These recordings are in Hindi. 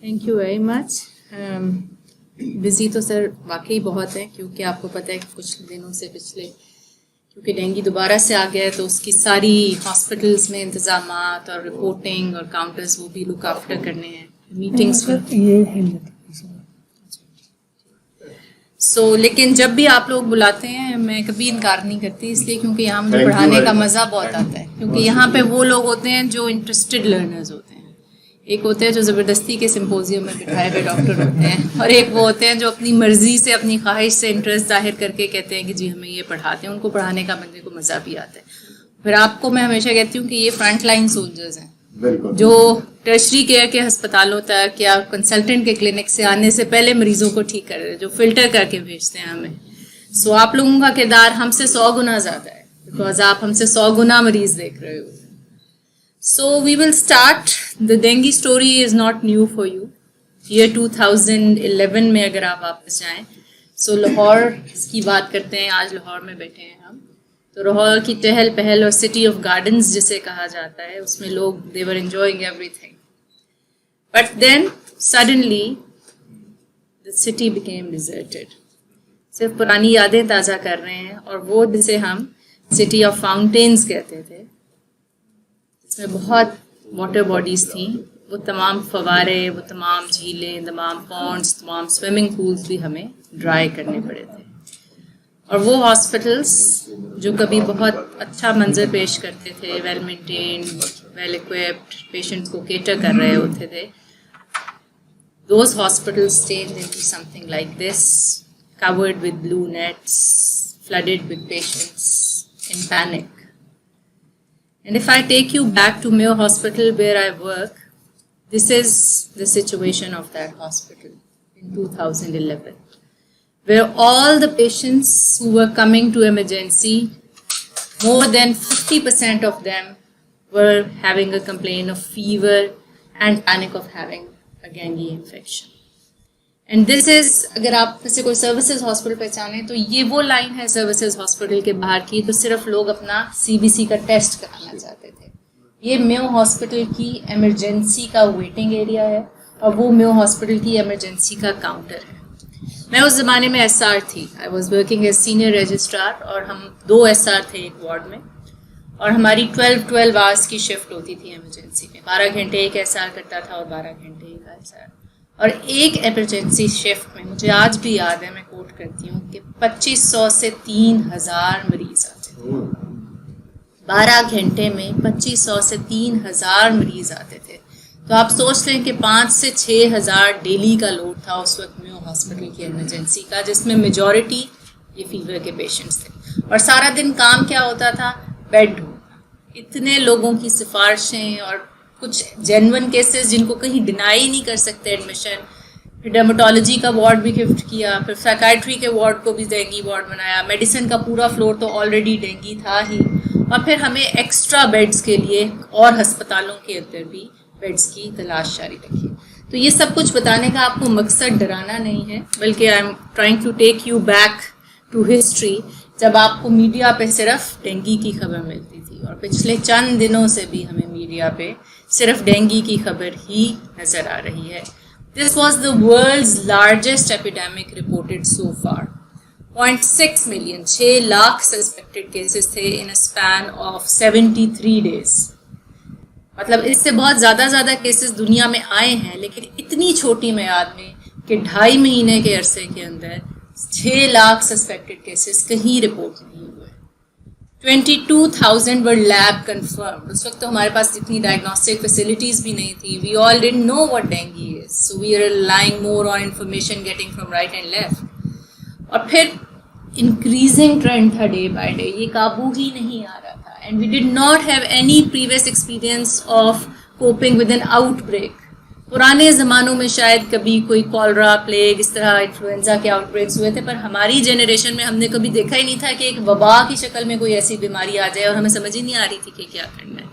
Thank you very much. Busy तो सर वाकई बहुत है, क्योंकि आपको पता है कि कुछ दिनों से पिछले क्योंकि डेंगू दोबारा से आ गया है, तो उसकी सारी हॉस्पिटल्स में इंतजामात और रिपोर्टिंग और काउंटर्स वो भी लुक आफ्टर करने हैं, मीटिंग्स लेकिन जब भी आप लोग बुलाते हैं मैं कभी इनकार नहीं करती, इसलिए क्योंकि यहाँ मुझे पढ़ाने का मज़ा बहुत आता है, क्योंकि यहाँ पे वो लोग होते हैं जो इंटरेस्टेड लर्नर्स होते हैं। एक होते हैं जो ज़बरदस्ती के सिम्पोजियम में बिठाए हुए डॉक्टर होते हैं, और एक वो होते हैं जो अपनी मर्जी से अपनी ख्वाहिश से इंटरेस्ट जाहिर करके कहते हैं कि जी हमें ये पढ़ाते हैं। उनको पढ़ाने का बंदे को मज़ा भी आता है। फिर आपको मैं हमेशा कहती हूँ कि ये फ्रंट लाइन सोल्जर्स हैं जो टर्शरी केयर के अस्पतालों तक या कंसल्टेंट के क्लिनिक से आने से पहले मरीजों को ठीक कर रहे हैं, जो फिल्टर करके भेजते हैं हमें। सो आप लोगों का किरदार हमसे 100 गुना ज़्यादा है, बिकॉज आप हमसे 100 गुना मरीज देख रहे हो। So we will start. The dengue story is not new for you. Year 2011 में अगर आप वापस जाएं, so लाहौर की बात करते हैं। आज लाहौर में बैठे हैं हम, तो लाहौर की चहल पहल और सिटी ऑफ गार्डन्स जिसे कहा जाता है, उसमें लोग they were enjoying everything. But then suddenly the city became deserted. सिर्फ पुरानी यादें ताज़ा कर रहे हैं, और वो जिसे हम सिटी ऑफ फाउंटेन्स कहते थे, इसमें बहुत वाटर बॉडीज़ थी, वो तमाम फवारे, वो तमाम झीलें, तमाम पॉन्ड्स, तमाम स्विमिंग पूल्स भी हमें ड्राई करने पड़े थे। और वो हॉस्पिटल्स जो कभी बहुत अच्छा मंजर पेश करते थे, well maintained, well equipped, patients को केटर कर रहे होते थे, those hospitals changed into something like this, covered with blue nets, flooded with patients in panic. And if I take you back to Mayo Hospital where I work, this is the situation of that hospital in 2011, where all the patients who were coming to emergency, more than 50% of them were having a complaint of fever and panic of having a dengue infection. And this is, अगर आप से कोई सर्विसेज हॉस्पिटल पहचाने तो ये वो लाइन है सर्विसेज हॉस्पिटल के बाहर की, तो सिर्फ लोग अपना CBC का टेस्ट कराना चाहते थे। ये मेयो हॉस्पिटल की इमरजेंसी का वेटिंग एरिया है, और वो मेयो हॉस्पिटल की इमरजेंसी का काउंटर है। मैं उस ज़माने में SR थी, I was working as senior registrar, और हम 2 SR थे एक वार्ड में, और हमारी 12 आवर्स की शिफ्ट होती थी इमरजेंसी में। 12 घंटे एक SR करता था और 12 घंटे एक SR। और एक इमरजेंसी शिफ्ट में मुझे आज भी याद है, मैं कोट करती हूँ कि 2500 से 3000 मरीज आते थे। 12 घंटे में 2500 से 3000 मरीज आते थे। तो आप सोच लें कि 5 से 6000 डेली का लोड था उस वक्त मेयो हॉस्पिटल की इमरजेंसी का, जिसमें मेजॉरिटी ये फीवर के पेशेंट्स थे। और सारा दिन काम क्या होता था? बेड ढूंढना। इतने लोगों की सिफारिशें, और कुछ जेन्युइन केसेस जिनको कहीं डिनाई नहीं कर सकते एडमिशन। फिर डर्मेटोलॉजी का वार्ड भी शिफ्ट किया, फिर साइकाइट्री के वार्ड को भी डेंगी वार्ड बनाया, मेडिसिन का पूरा फ्लोर तो ऑलरेडी डेंगी था ही, और फिर हमें एक्स्ट्रा बेड्स के लिए और अस्पतालों के अंदर भी बेड्स की तलाश जारी रखी। तो ये सब कुछ बताने का आपको मकसद डराना नहीं है, बल्कि I am trying to take you back to history, जब आपको मीडिया पे सिर्फ डेंगी की खबर मिलती थी, और पिछले चंद दिनों से भी हमें मीडिया पे सिर्फ डेंगी की खबर ही नज़र आ रही है। This was the world's largest epidemic reported so far. 0.6 million, 6 lakh suspected cases थे in a span of 73 days. मतलब इससे बहुत ज़्यादा केसेस दुनिया में आए हैं, लेकिन इतनी छोटी मियाद में कि 2.5 महीने के अरसे के अंदर 6 लाख सस्पेक्टेड केसेस कहीं रिपोर्ट नहीं हुए। 22,000 वर लैब कन्फर्म्ड। उस वक्त तो हमारे पास इतनी डायग्नोस्टिक फैसिलिटीज़ भी नहीं थी। We all didn't know what dengue is, so we are relying more on information getting from right and left. और फिर इंक्रीजिंग ट्रेंड था डे बाय डे, ये काबू ही नहीं आ रहा था। And we did not have any previous experience of coping with an outbreak. पुराने ज़मानों में शायद कभी कोई कॉलरा, प्लेग, इस तरह इन्फ्लुएंजा के आउटब्रेक्स हुए थे, पर हमारी जनरेशन में हमने कभी देखा ही नहीं था कि एक वबा की शक्ल में कोई ऐसी बीमारी आ जाए, और हमें समझ ही नहीं आ रही थी कि क्या करना है।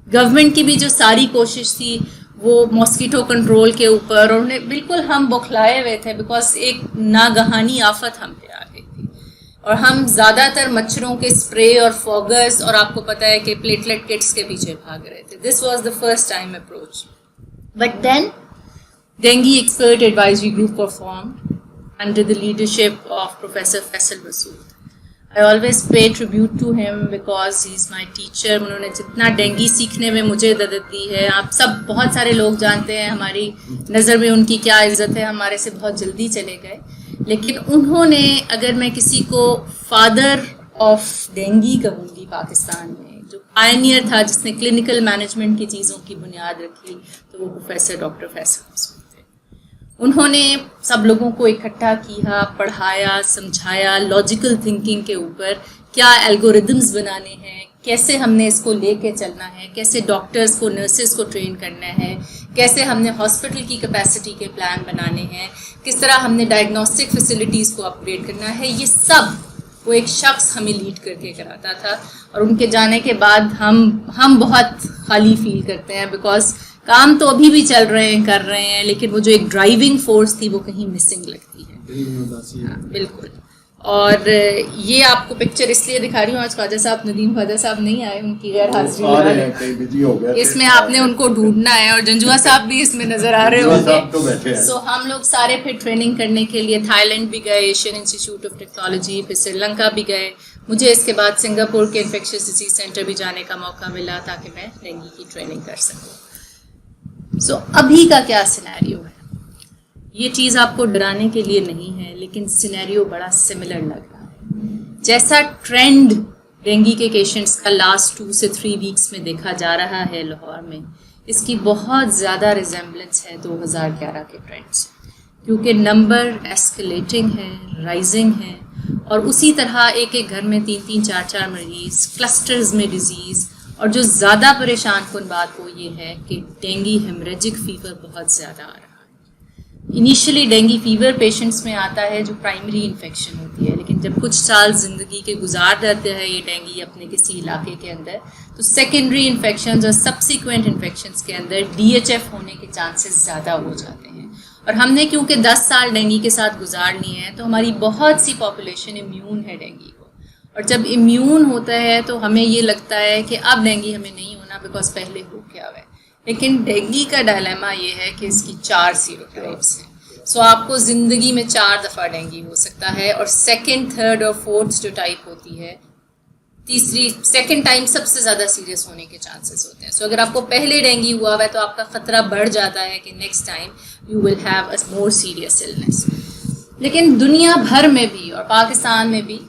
गवर्नमेंट की भी जो सारी कोशिश थी वो मॉस्किटो कंट्रोल के ऊपर, और उन्हें बिल्कुल हम बौखलाए हुए थे, बिकॉज एक नागहानी आफत हम पे आ गई थी, और हम ज़्यादातर मच्छरों के स्प्रे और फॉगर्स, और आपको पता है कि प्लेटलेट किट्स के पीछे भाग रहे थे। This was the first time approach. But then Dengue Expert Advisory Group was formed under the leadership of Professor Faisal Masood. I always pay tribute to him because he is my teacher. उन्होंने जितना डेंगी सीखने में मुझे मदद दी है, आप सब बहुत सारे लोग जानते हैं हमारी नज़र में उनकी क्या इज़्ज़त है, हमारे से बहुत जल्दी चले गए, लेकिन उन्होंने, अगर मैं किसी को फादर ऑफ डेंगी कहूँगी पाकिस्तान में, जो पायनियर था जिसने क्लिनिकल मैनेजमेंट की चीज़ों की बुनियाद रखी, तो वो प्रोफेसर डॉक्टर फैसल मसूद थे। उन्होंने सब लोगों को इकट्ठा किया, पढ़ाया, समझाया, लॉजिकल थिंकिंग के ऊपर क्या एल्गोरिदम्स बनाने हैं, कैसे हमने इसको लेके चलना है, कैसे डॉक्टर्स को, नर्सेज को ट्रेन करना है, कैसे हमने हॉस्पिटल की कैपेसिटी के प्लान बनाने हैं, किस तरह हमने डायग्नोस्टिक फैसिलिटीज़ को अपग्रेड करना है, ये सब वो एक शख्स हमें लीड करके कराता था। और उनके जाने के बाद हम बहुत खाली फील करते हैं, बिकॉज काम तो अभी भी चल रहे हैं, कर रहे हैं, लेकिन वो जो एक ड्राइविंग फोर्स थी वो कहीं मिसिंग लगती है। हाँ, बिल्कुल। और ये आपको पिक्चर इसलिए दिखा रही हूँ, आज ख्वाजा साहब, नदीम ख्वाजा साहब नहीं आए, उनकी गैर हाजिरी इसमें आपने उनको ढूंढना है, और जंजुआ साहब भी इसमें नजर आ रहे होंगे। सो हम लोग सारे फिर ट्रेनिंग करने के लिए थाईलैंड भी गए, एशियन इंस्टीट्यूट ऑफ टेक्नोलॉजी, फिर श्रीलंका भी गए। मुझे इसके बाद सिंगापुर के इन्फेक्शियस डिजीज सेंटर भी जाने का मौका मिला ताकि मैं डेंगू की ट्रेनिंग कर सकूँ। सो अभी का क्या सिनेरियो है, ये चीज़ आपको डराने के लिए नहीं है, लेकिन सिनेरियो बड़ा सिमिलर लग रहा है। जैसा ट्रेंड डेंगी के पेशेंट्स का लास्ट 2 से 3 वीक्स में देखा जा रहा है लाहौर में, इसकी बहुत ज़्यादा रिजेम्बलेंस है 2011 के ट्रेंड से, क्योंकि नंबर एस्केलेटिंग है, राइजिंग है, और उसी तरह एक एक घर में 3-3, 4-4 मरीज, क्लस्टर्स में डिजीज़। और जो ज़्यादा परेशान कुन बात वो ये है कि डेंगी हेमरेजिक फीवर बहुत ज़्यादा आ रहा है। इनिशियली डेंगी फीवर पेशेंट्स में आता है जो प्राइमरी इन्फेक्शन होती है, लेकिन जब कुछ साल ज़िंदगी के गुजार जाते हैं ये डेंगी अपने किसी इलाके के अंदर, तो सेकेंडरी इन्फेक्शंस और सब्सिक्वेंट इन्फेक्शंस के अंदर DHF होने के चांसेस ज़्यादा हो जाते हैं। और हमने क्योंकि 10 साल डेंगी के साथ गुजार लिए हैं, तो हमारी बहुत सी पॉपुलेशन इम्यून है डेंगी को, और जब इम्यून होता है तो हमें ये लगता है कि अब डेंगी हमें नहीं होना, बिकॉज पहले हो गया हुआ है। लेकिन डेंगी का डायलेमा ये है कि इसकी 4 सीरोटाइप्स हैं। सो आपको ज़िंदगी में 4 दफ़ा डेंगी हो सकता है, और सेकंड, थर्ड और फोर्थ जो टाइप होती है, सेकंड टाइम सबसे ज़्यादा सीरियस होने के चांसेस होते हैं। सो अगर आपको पहले डेंगी हुआ है तो आपका ख़तरा बढ़ जाता है कि next time you will have a more serious illness. लेकिन दुनिया भर में भी और पाकिस्तान में भी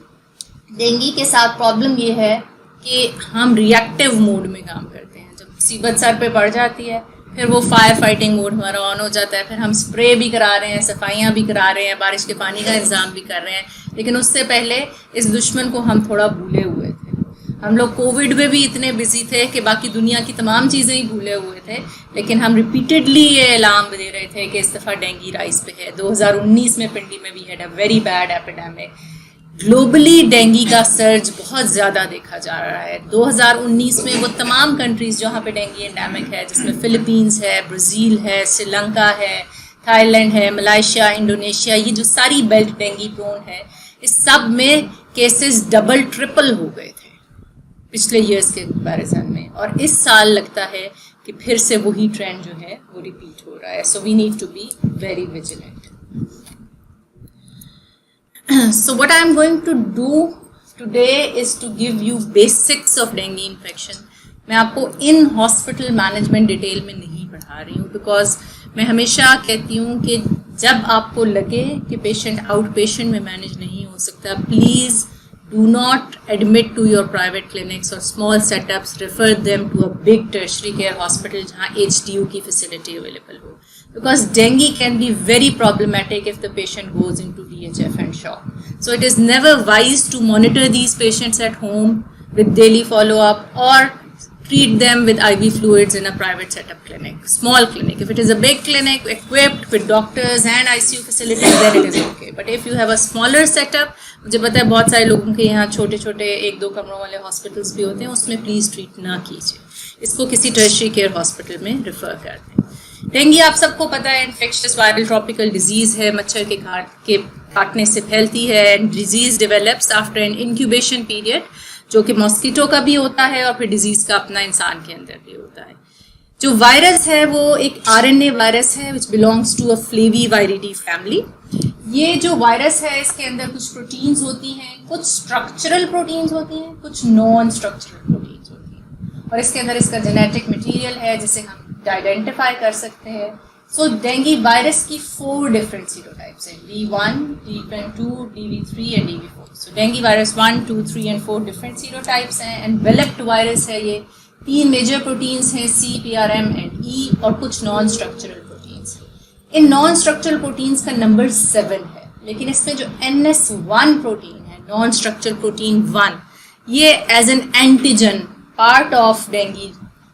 डेंगी के साथ प्रॉब्लम ये है कि हम रिएक्टिव मोड में काम करते हैं। जब मुसीबत सर पे पड़ जाती है, फिर वो फायर फाइटिंग मोड हमारा ऑन हो जाता है, फिर हम स्प्रे भी करा रहे हैं, सफाइयाँ भी करा रहे हैं, बारिश के पानी का इंतज़ाम भी कर रहे हैं। लेकिन उससे पहले इस दुश्मन को हम थोड़ा भूले हुए थे। हम लोग कोविड में भी इतने बिजी थे कि बाकी दुनिया की तमाम चीज़ें ही भूले हुए थे, लेकिन हम रिपीटेडली ये ऐलान दे रहे थे कि इस दफ़ा डेंगी राइज पे है। 2019 में पिंडी में we had a very bad epidemic. Globally dengue का सर्ज बहुत ज़्यादा देखा जा रहा है। 2019 में वो तमाम कंट्रीज़ जहाँ पे डेंगी एंडेमिक है, जिसमें फ़िलीपींस है, ब्राज़ील है, श्रीलंका है, थाईलैंड है, मलेशिया, इंडोनेशिया, ये जो सारी बेल्ट डेंगी प्रोन है, इस सब में केसेस डबल ट्रिपल हो गए थे पिछले ईयर्स के कंपैरिजन में। और इस साल लगता है कि फिर से वही ट्रेंड जो है वो रिपीट हो रहा है। So we need to be very vigilant. So what I am going to do today is to give you basics of dengue infection. मैं आपको इन हॉस्पिटल मैनेजमेंट डिटेल में नहीं पढ़ा रही हूँ, बिकॉज मैं हमेशा कहती हूँ कि जब आपको लगे कि पेशेंट आउट पेशेंट में मैनेज नहीं हो सकता, please do not admit to your private clinics or small setups, refer them to a big tertiary care hospital जहाँ HDU की facility available हो, because dengue can be very problematic if the patient goes into DHF and shock. So it is never wise to monitor these patients at home with daily follow-up or treat them with IV fluids in a private setup clinic, small clinic. If it is a big clinic equipped with doctors and ICU facilities, then it is okay. But if you have a smaller setup, मुझे पता है बहुत सारे लोगों के यहाँ छोटे छोटे 1-2 कमरों वाले हॉस्पिटल्स भी होते हैं, उसमें प्लीज़ ट्रीट ना कीजिए, इसको किसी टर्शियरी केयर हॉस्पिटल में रेफर कर दें। डेंगी आप सबको पता है इन्फेक्शियस वायरल ट्रॉपिकल डिजीज़ है, मच्छर के काटने से फैलती है, and disease develops after an incubation period, जो कि मॉस्किटो का भी होता है और फिर डिजीज़ का अपना इंसान के अंदर भी होता है। जो वायरस है वो एक आरएनए वायरस है which belongs to a Flaviviridae family. ये जो वायरस है इसके अंदर कुछ प्रोटीन्स होती हैं, कुछ स्ट्रक्चरल प्रोटीन्स होती हैं, कुछ नॉन स्ट्रक्चरल प्रोटीन्स होती हैं, और इसके अंदर इसका जेनेटिक मटेरियल है जिसे हम आइडेंटिफाई कर सकते हैं। सो डेंगू वायरस की 4 डिफरेंट सीरोटाइप्स हैं, D1, D2, DV3 and DV4। So dengue virus 1, 2, 3 and 4 different सीरोटाइप्स हैं। एनवेलप्ड वायरस है ये, 3 मेजर प्रोटीन्स हैं C, PRM एंड E, और कुछ नॉन स्ट्रक्चरल प्रोटीन्स हैं। इन नॉन स्ट्रक्चरल प्रोटीन्स का नंबर 7 है, लेकिन इसमें जो NS1 प्रोटीन है, नॉन स्ट्रक्चरल प्रोटीन 1, ये as an antigen part of dengue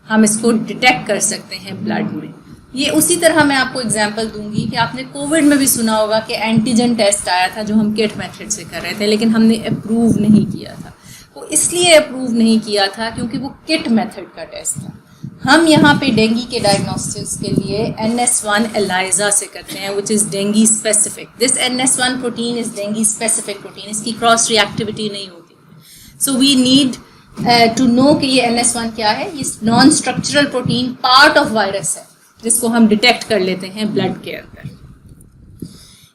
हम इसको डिटेक्ट कर सकते हैं ब्लड में। ये उसी तरह मैं आपको एग्जांपल दूंगी कि आपने कोविड में भी सुना होगा कि एंटीजन टेस्ट आया था जो हम किट मेथड से कर रहे थे, लेकिन हमने अप्रूव नहीं किया था। वो इसलिए अप्रूव नहीं किया था क्योंकि वो किट मेथड का टेस्ट था। हम यहाँ पे डेंगू के डायग्नोस्टिक्स के लिए NS1 ELISA से करते हैं, which is dengue specific. This NS1 protein is dengue specific protein, इसकी क्रॉस रिएक्टिविटी नहीं होती। So we need to know कि ये NS1 क्या है। ये non structural protein part of virus है जिसको हम डिटेक्ट कर लेते हैं ब्लड के अंदर।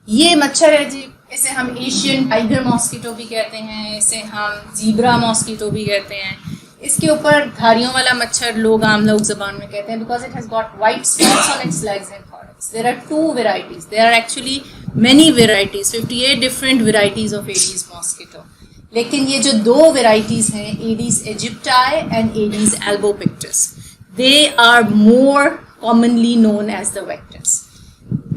ये मच्छर है जी, इसे हम एशियन टाइगर मॉस्किटो भी कहते हैं, इसे हम जीब्रा मॉस्किटो भी कहते हैं। इसके ऊपर धारियों वाला मच्छर लोग आम लोग जबान में कहते हैं because it has got white spots on its legs and thorax. There are 2 varieties, there are actually many varieties, 58 different varieties of Aedes mosquito। लेकिन ये जो 2 varieties हैं, Aedes aegypti and Aedes albopictus, they are more commonly known as the vectors।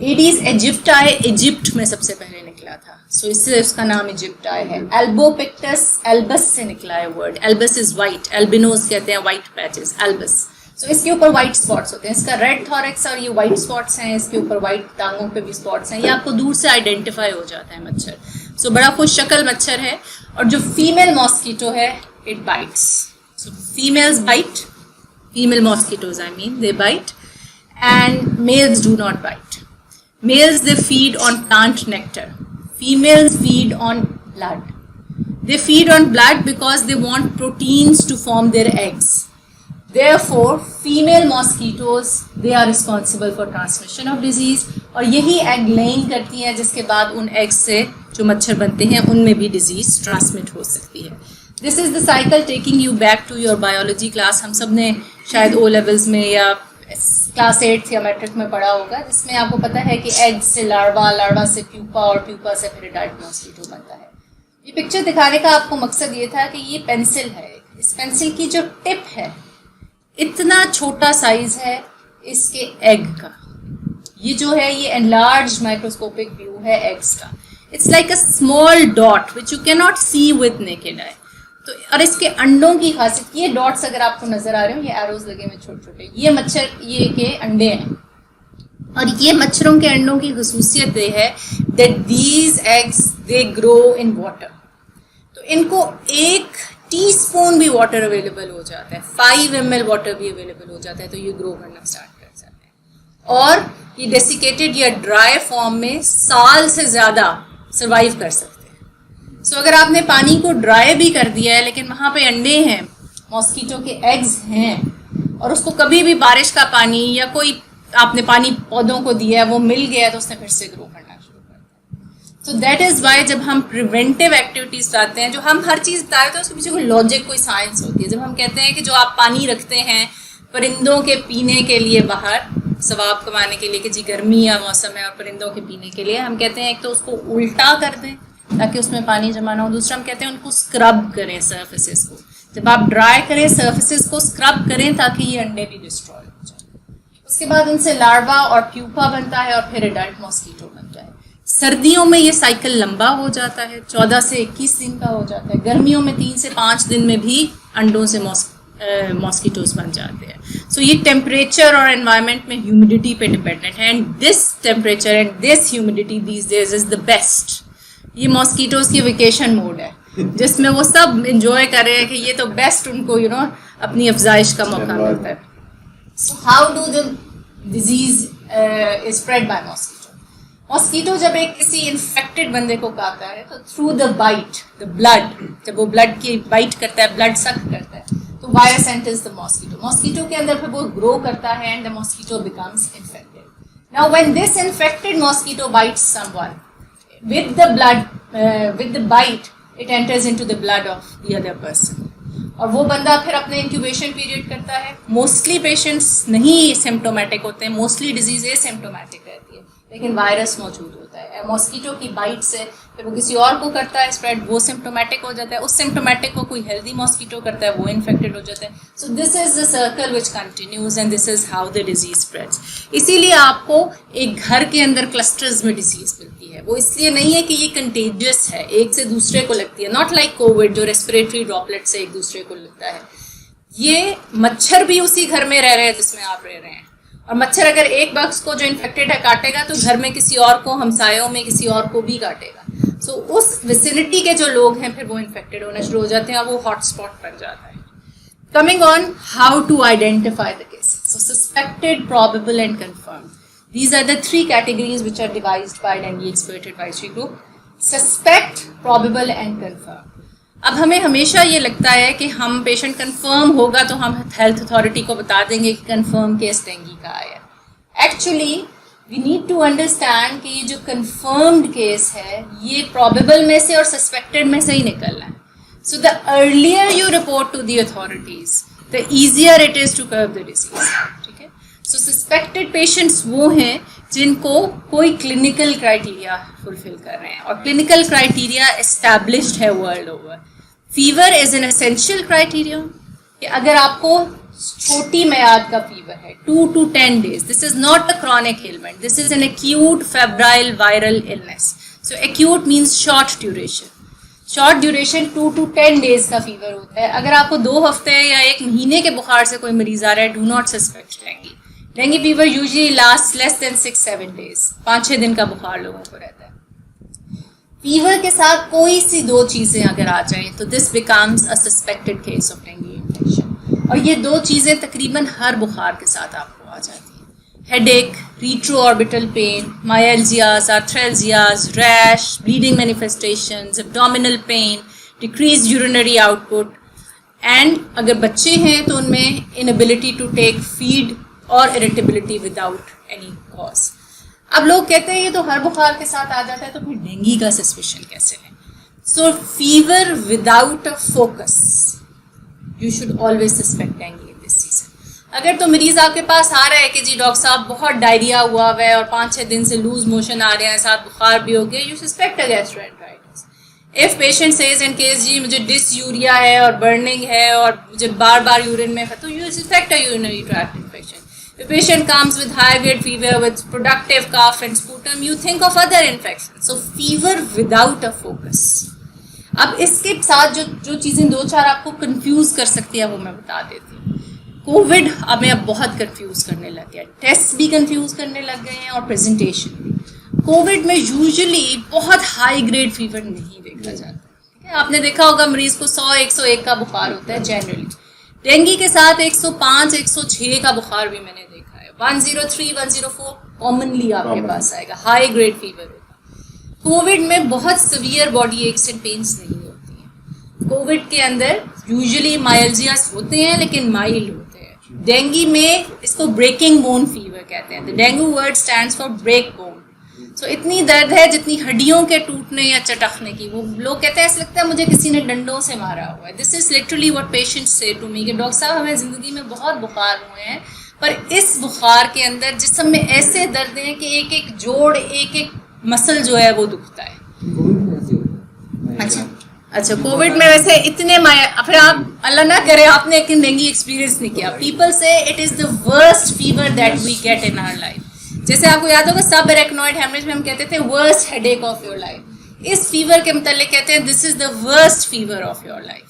Aedes aegypti Egypt में सबसे पहले निकला था, सो इससे उसका नाम इजिप्टाई है। Albopictus एल्बस से निकला है वर्ड, एल्बस इज वाइट, एल्बिनोज कहते हैं वाइट पैचेस, एल्बस। सो इसके ऊपर वाइट स्पॉट्स होते हैं, इसका रेड थॉरैक्स और ये वाइट स्पॉट्स हैं, इसके ऊपर वाइट टांगों पे भी स्पॉट्स हैं। ये आपको दूर से आइडेंटिफाई हो जाता है मच्छर। सो बड़ा खुश शक्ल मच्छर है। और जो फीमेल मॉस्किटो है it bites. So females bite, female mosquitoes I mean, they bite and males do not bite. Males, they feed on plant nectar. Females feed on blood. They feed on blood because they want proteins to form their eggs. Therefore, female mosquitoes, they are responsible for transmission of disease, और यही egg laying करती हैं जिसके बाद उन eggs से जो मच्छर बनते हैं उनमें भी disease transmit हो सकती है। This is the cycle taking you back to your biology class। हम सब ने शायद O levels में या क्लास 8 या मैट्रिक में पढ़ा होगा, जिसमें आपको पता है कि एग से लार्वा, लार्वा से प्यूपा और प्यूपा से फिर एडल्ट मॉस्किटो बनता है। ये पिक्चर दिखाने का आपको मकसद ये था कि ये पेंसिल है, इस पेंसिल की जो टिप है इतना छोटा साइज है इसके एग का। ये जो है ये एनलार्ज माइक्रोस्कोपिक व्यू है एग्स का। It's like a small dot which you can not see with naked eye. तो और इसके अंडों की खासियत, ये डॉट्स अगर आपको नजर आ रहे हो, ये एरोज लगे हुए छोटे छोटे, ये मच्छर ये के अंडे हैं। और ये मच्छरों के अंडों की खसूसियत ये है that these eggs they grow in water. तो इनको 1 टीस्पून भी वाटर अवेलेबल हो जाता है, 5 ml वाटर भी अवेलेबल हो जाता है, तो ये ग्रो करना स्टार्ट कर जाते हैं। और ये डेसिकेटेड या ड्राई फॉर्म में साल से ज़्यादा सर्वाइव कर सकते हैं। सो अगर आपने पानी को ड्राई भी कर दिया है लेकिन वहाँ पे अंडे हैं, मॉस्किटो के एग्स हैं, और उसको कभी भी बारिश का पानी या कोई आपने पानी पौधों को दिया है वो मिल गया तो उसने फिर से ग्रो करना शुरू कर दिया। सो दैट इज़ वाई जब हम प्रिवेंटिव एक्टिविटीज़ चाहते हैं, जो हम हर चीज़ बता रहे थे उसके पीछे कोई लॉजिक, कोई साइंस होती है। जब हम कहते हैं कि जो आप पानी रखते हैं परिंदों के पीने के लिए बाहर, सवाब कमाने के लिए कि जी गर्मी या मौसम है और परिंदों के पीने के लिए, हम कहते हैं एक तो उसको उल्टा कर दें ताकि उसमें पानी जमा ना हो, दूसरा हम कहते हैं उनको स्क्रब करें सर्फेसिस को। जब आप ड्राई करें सर्फेसिस को स्क्रब करें ताकि ये अंडे भी डिस्ट्रॉय हो जाए। उसके बाद उनसे लार्वा और प्यूपा बनता है और फिर एडल्ट मॉस्किटो बनता है। सर्दियों में ये साइकिल लंबा हो जाता है, 14 से 21 दिन का हो जाता है। गर्मियों में 3 से 5 दिन में भी अंडों से मॉस्किटोज बन जाते हैं। सो ये टेम्परेचर और एनवायरनमेंट में ह्यूमिडिटी पे डिपेंडेंट है, and this temperature and this humidity these days is the best. ये मॉस्किटोज की वेकेशन मोड है जिसमें वो सब एंजॉय कर रहे हैं कि ये तो बेस्ट उनको अपनी अफजाइश का मौका मिलता है। So how do the disease is spread by mosquito. Mosquito जब एक किसी इन्फेक्टेड बंदे को काटता है तो through the bite, the blood, जब वो ब्लड की बाइट करता है, ब्लड सक करता है, तो virus enters the mosquito, mosquito के अंदर फिर वो ग्रो करता है and the mosquito becomes infected. Now when this infected mosquito bytes someone, with the blood, with the bite, it enters into the blood of the other person. और वो बंदा फिर अपने इंक्यूबेशन पीरियड करता है. मोस्टली पेशेंट्स नहीं सिम्टोमेटिक होते हैं, मोस्टली डिजीज एसिम्टोमेटिक रहती है, लेकिन वायरस मौजूद होता है. मॉस्किटो की बाइट से फिर वो किसी और को करता है स्प्रेड, वो सिम्टोमेटिक हो जाता है. उस सिम्टोमेटिक को कोई हेल्दी मॉस्किटो करता है, वो इन्फेक्टेड हो जाता है. So this is the circle which continues and this is how the disease spreads. इसीलिए आपको एक घर के अंदर क्लस्टर्स में डिजीज मिलती है. वो इसलिए नहीं है कि ये कंटेजियस है, एक से दूसरे को लगती है, नॉट लाइक कोविड जो रेस्पिरेटरी ड्रॉपलेट से एक दूसरे को लगता है. ये मच्छर भी उसी घर में रह रहे हैं जिसमें आप रह रहे हैं, और मच्छर अगर एक बग्स को जो इन्फेक्टेड है काटेगा तो घर में किसी और को, हमसायों में किसी और को भी काटेगा. सो उस विसिनिटी के जो लोग हैं फिर वो इन्फेक्टेड होना शुरू हो जाते हैं और वो हॉटस्पॉट बन जाता है. Coming on, how to identify the cases. So suspected, probable and confirmed. These are the three categories which are devised by Dengue Expert Advisory Group. Suspect, probable and confirm. अब हमें हमेशा ये लगता है कि हम पेशेंट कंफर्म होगा तो हम हेल्थ अथॉरिटी को बता देंगे कि कंफर्म केस डेंगू का आया. Actually we need to understand कि ये जो कंफर्म्ड केस है ये प्रोबेबल में से और सस्पेक्टेड में से ही निकलना है. So the earlier you report to the authorities the easier it is to curb the disease. ठीक है. सो सस्पेक्टेड पेशेंट्स वो हैं जिनको कोई क्लिनिकल क्राइटेरिया फुलफिल कर रहे हैं, और क्लिनिकल क्राइटेरिया एस्टैब्लिश्ड है world over. Fever is an essential criteria कि अगर आपको छोटी मियाद का फीवर है 2 to 10 days, this is not a chronic element, this is an acute febrile viral illness. So acute means short duration. Short duration 2 to 10 days का फीवर होता है. अगर आपको 2 हफ्ते या 1 महीने के बुखार से कोई मरीज आ रहा है, do not suspect dengue. Dengue fever usually last less than 6-7 days, 5-6 दिन का बुखार लोगों को रहता है. फीवर के साथ कोई सी 2 चीजें अगर आ जाएं तो this becomes a suspected case of dengue infection. और ये 2 चीजें तकरीबन हर बुखार के साथ आपको आ जाती हैं. Headache, retroorbital pain, myalgias, arthralgias, rash, bleeding manifestations, abdominal pain, decreased urinary output, and अगर बच्चे हैं तो उनमें inability to take feed और इरिटेबिलिटी विदाउट एनी कॉज. अब लोग कहते हैं ये तो हर बुखार के साथ आ जाता है, तो फिर डेंगू का सस्पेशन कैसे है. सो fever without a focus, you should always suspect dengue in this season. अगर तो मरीज आपके पास आ रहा है कि जी डॉक्टर साहब बहुत डायरिया हुआ हुआ है और 5-6 दिन से लूज मोशन आ रहे हैं, साथ बुखार भी हो गया, you suspect a gastroenteritis. If patient says in case जी मुझे डिसयूरिया है और बर्निंग है और मुझे बार बार यूरिन में है, तो you suspect a urinary tract infection. The patient comes with high grade fever with productive cough and sputum, you think of other infections. So fever without a focus. अब इसके साथ जो चीज़ें 2-4 आपको कंफ्यूज कर सकती है वो मैं बता देती हूँ. कोविड हमें अब बहुत कंफ्यूज करने लग गया, टेस्ट भी कंफ्यूज करने लग गए हैं और प्रेजेंटेशन भी. कोविड में यूजुअली बहुत हाई ग्रेड फीवर नहीं देखा जाता. ठीक है, आपने देखा होगा मरीज को 100-101 का बुखार होता है जनरली. डेंगू के साथ 105-106 का बुखार भी मैंने देखा है. 103-104 कॉमनली आपके पास आएगा, हाई ग्रेड फीवर होगा. कोविड में बहुत severe body aches and pens नहीं होती हैं. कोविड के अंदर यूजुअली माइल्जियास होते हैं लेकिन माइल्ड होते हैं. डेंगू में इसको ब्रेकिंग बोन फीवर कहते हैं. The dengue word stands for break bone. So इतनी दर्द है जितनी हड्डियों के टूटने या चटकने की. वो लोग कहते हैं ऐसा लगता है मुझे किसी ने डंडों से मारा हुआ है. This is literally what patients से टू मी कि डॉक्टर साहब हमें ज़िंदगी में बहुत बुखार हुए हैं, पर इस बुखार के अंदर जिस्म में ऐसे दर्द हैं कि एक एक जोड़, एक एक मसल जो है वो दुखता है. अच्छा कोविड में वैसे इतने फिर आप अल्लाह ना करे आपने एक डेंगू एक्सपीरियंस नहीं किया. पीपल से it is the worst fever that we get in our life. जैसे आपको याद होगा सब एरेक्नॉइड हेमरेज में हम कहते थे worst headache of your life. इस फीवर के मतलब कहते हैं this is the worst fever of your life.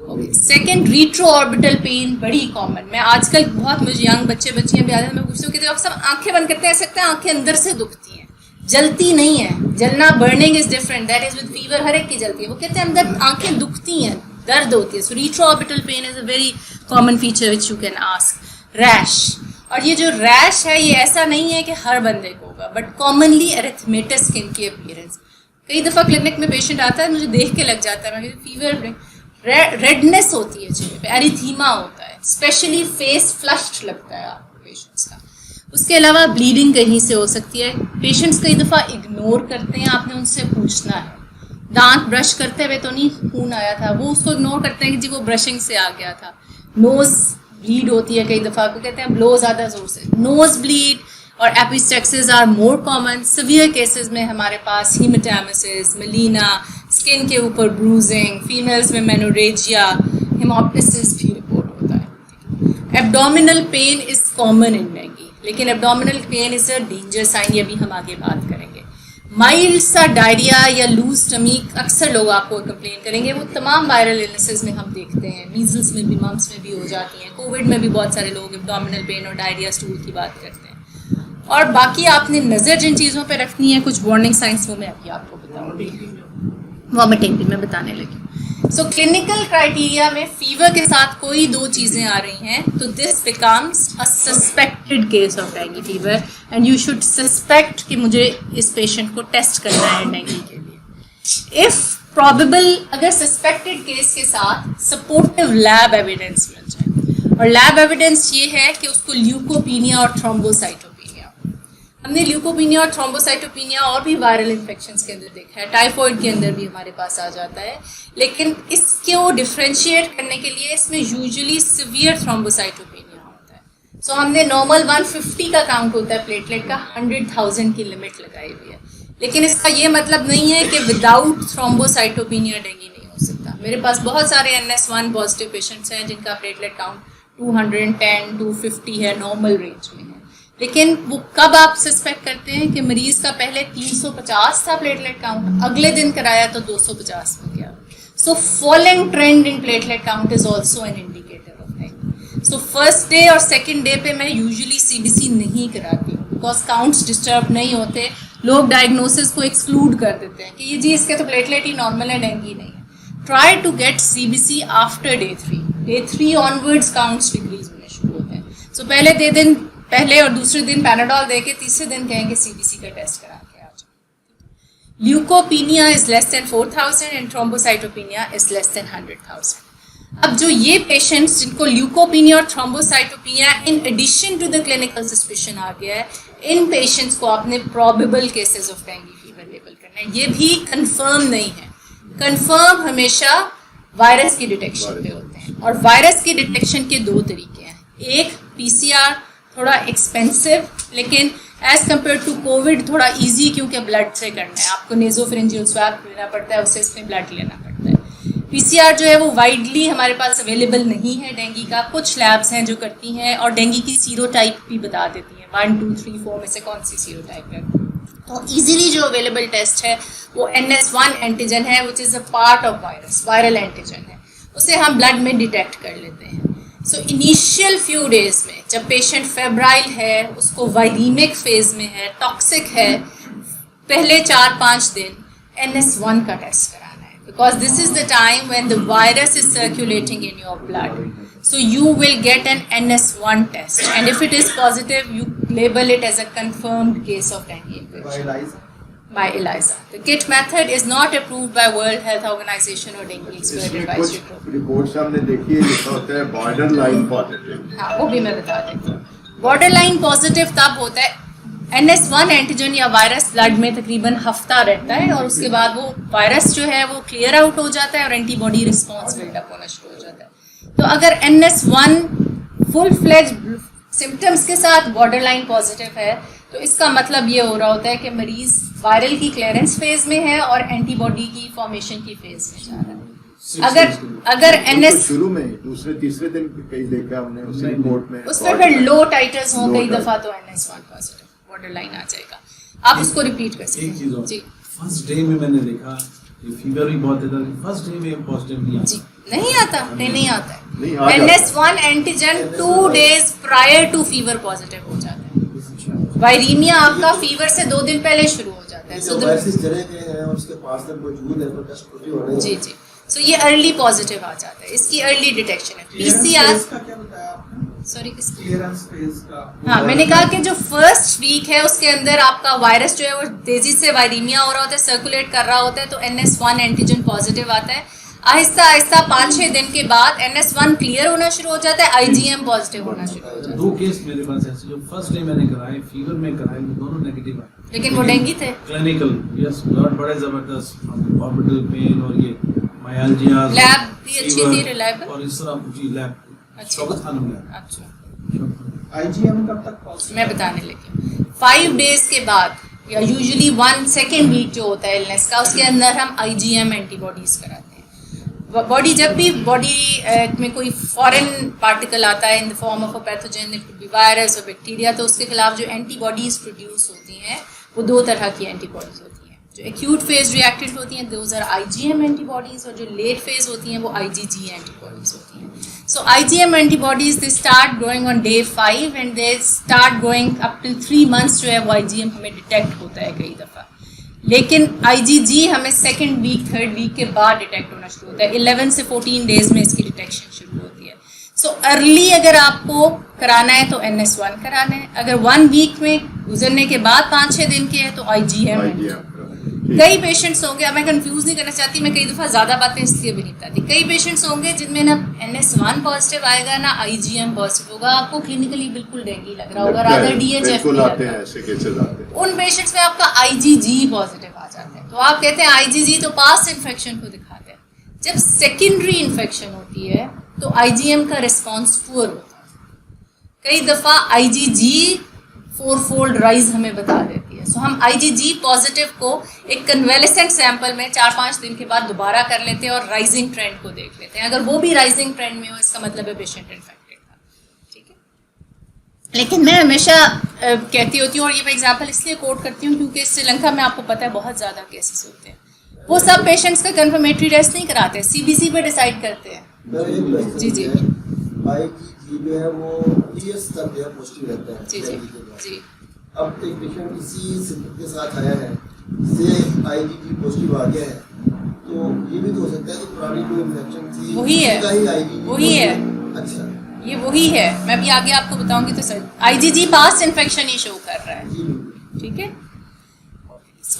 Okay. Second, retroorbital pain बड़ी कॉमन. मैं आजकल बहुत मुझे यंग बच्चियां भी आते हैं, मैं पूछती हूँ कि आप सब आंखें बंद करते हैं, ऐसे लगता है आंखें अंदर से दुखती हैं, जलती नहीं है. जलना, burning is different, that is with fever, हर एक की जलती है. वो कहते हैं अंदर आंखें दुखती हैं, दर्द होती है. So retroorbital pain is a very common feature which you can ask. Rash, और ये जो रैश है ये ऐसा नहीं है कि हर बंदे को होगा, बट कॉमनली एरिथमेटस स्किन की अपीयरेंस. कई दफ़ा क्लिनिक में पेशेंट आता है मुझे देख के लग जाता है, मैं फीवर रेडनेस होती है चेहरे पे, एरिथीमा होता है, स्पेशली फेस फ्लश्ड लगता है आपको पेशेंट्स का। उसके अलावा ब्लीडिंग कहीं से हो सकती है। पेशेंट्स कई दफ़ा इग्नोर करते हैं, आपने उनसे पूछना है दांत ब्रश करते हुए तो नहीं खून आया था, वो उसको इग्नोर करते हैं कि जी वो ब्रशिंग से आ गया था। नोज ब्लीड होती है कई दफ़ा, को कहते हैं ब्लो ज़्यादा जोर से, नोज ब्लीड और epistaxis are more common. Severe cases में हमारे पास हीमेटाइमसिस, मेलिना, स्किन के ऊपर ब्रूजिंग, फीमेल्स में मेनोरेजिया, हेमोप्टिसिस भी रिपोर्ट होता है। Abdominal pain is common in dengue, लेकिन abdominal pain is a danger sign, ये भी हम आगे बात करेंगे। माइल्ड सा डायरिया या लूज स्टमक अक्सर लोग आपको कंप्लेन करेंगे, वो तमाम वायरल इलनेसेस में हम देखते हैं, मीजल्स में भी, मम्स में भी हो जाती हैं, कोविड में भी बहुत सारे लोग एब्डोमिनल पेन और डायरिया स्टूल की बात करते हैं। और बाकी आपने नज़र जिन चीज़ों पे रखनी है, कुछ वार्निंग साइंस, वो मैं अभी आपको बताऊँगी, वॉमिटिंग भी मैं बताने लगी। सो क्लिनिकल क्राइटेरिया में फीवर के साथ कोई दो चीज़ें आ रही हैं तो this becomes a suspected case of dengue fever and you should suspect कि मुझे इस पेशेंट को टेस्ट करना है डेंगू के लिए। इफ़ प्रॉबेबल, अगर सस्पेक्टेड केस के साथ सपोर्टिव लैब एविडेंस मिल जाए, और लैब एविडेंस ये है कि उसको ल्यूकोपीनिया और थ्रोम्बोसाइटोपिनिया, हमने ल्यूकोपीनिया और थ्रोम्बोसाइटोपिनिया और भी वायरल इन्फेक्शंस के अंदर देखा है, टाइफॉइड के अंदर भी हमारे पास आ जाता है, लेकिन इसको डिफ्रेंशिएट करने के लिए इसमें यूजुअली सिवियर थ्रोम्बोसाइटोपिनिया होता है। सो हमने नॉर्मल 150 का काउंट होता है प्लेटलेट का, 100,000 की लिमिट लगाई हुई है, लेकिन इसका ये मतलब नहीं है कि विदाउट थ्रोम्बोसाइटोपिनिया डेंगू नहीं हो सकता। मेरे पास बहुत सारे NS1 पॉजिटिव पेशेंट्स हैं जिनका प्लेटलेट काउंट 210, 250 है, नॉर्मल रेंज में है, लेकिन वो कब आप सस्पेक्ट करते हैं कि मरीज का पहले 350 था प्लेटलेट काउंट, अगले दिन कराया तो 250 हो गया। So falling trend in platelet count is also an indicator of dengue. So first day और सेकेंड डे पे मैं यूजुअली CBC नहीं कराती हूँ, बिकॉज काउंट्स डिस्टर्ब नहीं होते, लोग डायग्नोसिस को एक्सक्लूड कर देते हैं कि ये जी इसके तो प्लेटलेट ही नॉर्मल है, डेंगू नहीं है। Try to get CBC after day 3, day 3 onwards counts decrease होने शुरू होते हैं। सो पहले और दूसरे दिन पैनाडोल दे के तीसरे दिन कहेंगे CBC का टेस्ट करा के आ जाओ। Leucopenia is less than 4,000 and thrombocytopenia is less than 100,000। अब जो ये पेशेंट्स जिनको ल्यूकोपीनिया और thrombocytopenia in addition to the clinical suspicion आ गया है, इन पेशेंट्स को आपने probable cases of dengue fever label करना है। ये भी कंफर्म नहीं है, कंफर्म हमेशा वायरस की डिटेक्शन पे होते हैं, और वायरस की डिटेक्शन के दो तरीके हैं। एक PCR, थोड़ा एक्सपेंसिव, लेकिन एज कम्पेयर टू कोविड थोड़ा इजी, क्योंकि ब्लड से करना है, आपको नेजोफेरेंजियल स्वैब लेना पड़ता है, उससे इसमें ब्लड लेना पड़ता है। PCR जो है वो वाइडली हमारे पास अवेलेबल नहीं है डेंगू का, कुछ लैब्स हैं जो करती हैं और डेंगू की सीरोटाइप भी बता देती हैं, 1, 2, 3, 4 में से कौन सी सीरोटाइप है। तो इजीली जो अवेलेबल टेस्ट है वो NS1 एंटीजन है, which is a part of virus, viral antigen है, उसे हम ब्लड में डिटेक्ट कर लेते हैं। सो इनिशियल फ्यू डेज में जब पेशेंट फेब्राइल है, उसको वायरीमिक फेज में है, टॉक्सिक है, पहले 4-5 दिन NS1 का टेस्ट कराना है, because this is the time when the virus is circulating in your blood. So you will get an NS1 test, and if it is positive, you label it as a confirmed case of dengue infection. By ELISA. The kit method is not approved by World Health Organization or Dengue Expert Advisory Group. Reports हमने देखी है जिसका होता है बॉर्डर लाइन पॉजिटिव। हाँ, वो भी मैं बता देती हूँ। बॉर्डर लाइन पॉजिटिव तब होता है NS1 एंटीजन या वायरस ब्लड में तकरीबन हफ्ता रहता है, और उसके बाद वो वायरस जो है वो क्लियर आउट हो जाता है और एंटीबॉडी रिस्पॉन्स बिल्डअप होना शुरू हो जाता है। तो अगर NS1 फुल फ्लेज सिम्टम्स के साथ बॉर्डर लाइन पॉजिटिव है, तो इसका मतलब ये हो रहा होता है कि मरीज वायरल की क्लियरेंस फेज में है और एंटीबॉडी की फॉर्मेशन की फेज में जा रहा है। अगर NS शुरू में दूसरे तीसरे दिन कई देखा हमने उस रिपोर्ट में, उसमें फिर लो टाइटर्स हो कई दफा, तो NS1 पॉजिटिव बॉर्डर लाइन आ जाएगा। आप उसको रिपीट कर सकते हैं। जी, फर्स्ट डे में मैंने देखा फीवर भी बहुत था, फर्स्ट डे में पॉजिटिव नहीं आता। जी, नहीं आता, नहीं आता है। NS1 antigen 2 days prior to fever positive हो जाता है। वायरीमिया आपका फीवर से 2 दिन पहले शुरू हो जाता है। जी जी, सो ये अर्ली पॉजिटिव आ जाता है, इसकी अर्ली डिटेक्शन है। PCR सॉरी हाँ, मैंने कहा कि जो फर्स्ट वीक है उसके अंदर आपका वायरस जो है वो तेजी से वायरीमिया हो रहा होता है, सर्कुलेट कर रहा होता है, तो NS1 एंटीजन पॉजिटिव आता है। आहिस्ता आहिस्ता 5-6 दिन के बाद NS1 क्लियर होना शुरू हो जाता है, IgM पॉजिटिव होना शुरू हो जाता है। 2 केस मेरे पास ऐसे जो फर्स्ट डे मैंने कराए फीवर में कराए वो दोनों नेगेटिव आए, लेकिन वो डेंगू थे। क्लिनिकल यस ब्लड बड़े जबरदस्त ऑर्बिटल पेन और ये मायल्जिया, लैब भी अच्छी थी, रिलायबल, और इस तरह जी लैब अच्छा। शौकत खानम लैब। अच्छा, IgM कब तक पॉजिटिव? मैं बताने लगी 5 डेज के बाद या यूजुअली 1 सेकेंड वीक जो होता है इलनेस का, उसके अंदर हम IgM एंटीबॉडीज कराते हैं। बॉडी जब भी बॉडी में कोई फॉरेन पार्टिकल आता है in the form of a pathogen, it could be virus और बैक्टीरिया, तो उसके खिलाफ जो एंटीबॉडीज प्रोड्यूस होती हैं वो 2 तरह की एंटीबॉडीज होती हैं। जो एक्यूट फेज रिएक्टेंट होती हैं दोज आर IgM एंटीबॉडीज, और जो लेट फेज होती हैं वो IgG एंटीबॉडीज होती हैं। सो IgM antibodies they start growing on day 5 and they start growing up till 3 months जो है वो IgM हमें डिटेक्ट होता है कई दफ़ा, लेकिन IgG हमें 2nd वीक 3rd वीक के बाद डिटेक्ट होना शुरू होता है। 11 से 14 डेज में इसकी डिटेक्शन शुरू होती है। सो अर्ली अगर आपको कराना है तो NS1 कराना है, अगर 1 वीक में गुजरने के बाद 5-6 दिन के है तो IgM। कई पेशेंट्स होंगे, अब मैं कंफ्यूज नहीं करना चाहती, मैं कई दफ़ा ज़्यादा बातें इसलिए भी नहीं बताती, कई पेशेंट्स होंगे जिनमें ना NS1 पॉजिटिव आएगा ना IgM पॉजिटिव होगा, आपको क्लिनिकली बिल्कुल डेंगू लग रहा होगा, रादर DHF उन पेशेंट्स में आपका IgG पॉजिटिव आ जाता है, तो आप कहते हैं IgG तो पास्ट इन्फेक्शन को दिखाते हैं। जब सेकेंडरी इन्फेक्शन होती है तो IgM का रिस्पॉन्स पुअर होता है। कई दफ़ा IgG 4-fold राइज हमें बता देती है। सो हम IgG पॉजिटिव को एक कन्वेलेसेंट सैंपल में 4-5 दिन के बाद दोबारा कर लेते हैं और राइजिंग ट्रेंड को देख लेते हैं। अगर वो भी राइजिंग ट्रेंड में हो इसका मतलब है पेशेंट इन्फेक्टेड था, ठीक है। लेकिन मैं हमेशा कहती होती हूँ, और ये मैं एग्जाम्पल इसलिए कोट करती हूँ क्योंकि श्रीलंका में आपको पता है बहुत ज़्यादा केसेस होते हैं, वो सब पेशेंट्स का कन्फर्मेटरी टेस्ट नहीं कराते, CBC पे डिसाइड करते हैं। जी जी IgG जो है वो PS तक जो है पॉजिटिव रहता है। जी जी जी। अब एक पेशेंट इसी सिम्टम के साथ आया है, से IgG पॉजिटिव आ गया है, तो ये भी तो हो सकता है कि पुरानी जो इन्फेक्शन थी वही है, वही है। अच्छा, ये वही है, मैं भी आगे आपको बताऊंगी। तो सर IgG पास्ट इन्फेक्शन ही शो कर रहा है, ठीक है।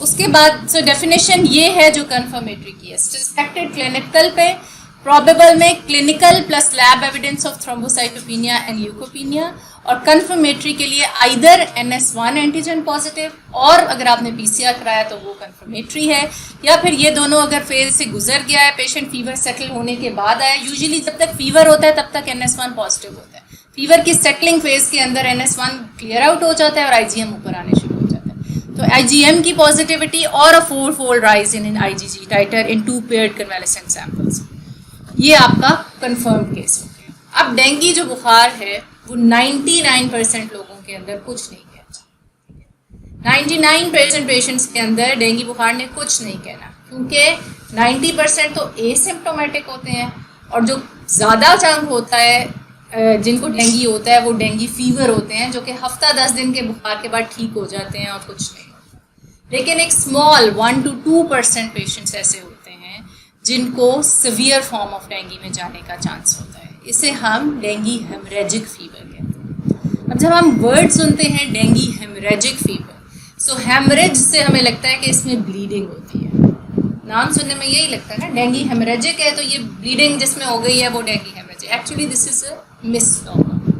उसके बाद सो डेफिनेशन ये है जो कंफर्मेटरी की है। सस्पेक्टेड क्लिनिकल पे, प्रोबेबल में clinical plus lab evidence of thrombocytopenia and leucopenia, और कंफर्मेटरी के लिए आइदर NS1 एंटीजन पॉजिटिव, और अगर आपने PCR कराया तो वो कंफर्मेटरी है, या फिर ये दोनों अगर फेज से गुजर गया है, पेशेंट फीवर सेटल होने के बाद आया। यूजुअली जब तक फीवर होता है तब तक NS1 पॉजिटिव होता है, फीवर की सेटलिंग फेज के अंदर NS1 क्लियर आउट हो जाता है और IgM ऊपर आने शुरू हो जाता है। तो IgM की पॉजिटिविटी और a 4-fold rise in IgG titre in 2 paired convalescent samples, ये आपका कंफर्म केस हो गया। अब डेंगू जो बुखार है वो 99% लोगों के अंदर कुछ नहीं कहता। 99% पेशेंट्स के अंदर डेंगू बुखार ने कुछ नहीं कहना, क्योंकि 90% तो एसिम्प्टोमेटिक होते हैं, और जो ज़्यादा चांस होता है जिनको डेंगू होता है वो डेंगू फीवर होते हैं, जो कि हफ्ता 10 दिन के बुखार के बाद ठीक हो जाते हैं और कुछ नहीं होता। लेकिन एक स्मॉल 1 to 2% पेशेंट्स ऐसे होते हैं जिनको सीवियर फॉर्म ऑफ डेंगू में जाने का चांस होता है। इसे हम डेंगू हेमरेजिक फीवर कहते हैं। अब जब हम वर्ड सुनते हैं डेंगू हेमरेजिक फीवर, सो हेमरेज से हमें लगता है कि इसमें ब्लीडिंग होती है। नाम सुनने में यही लगता है ना, डेंगू हेमरेजिक है तो ये ब्लीडिंग जिसमें हो गई है वो dengue haemorrhagic. Actually this is a misnomer,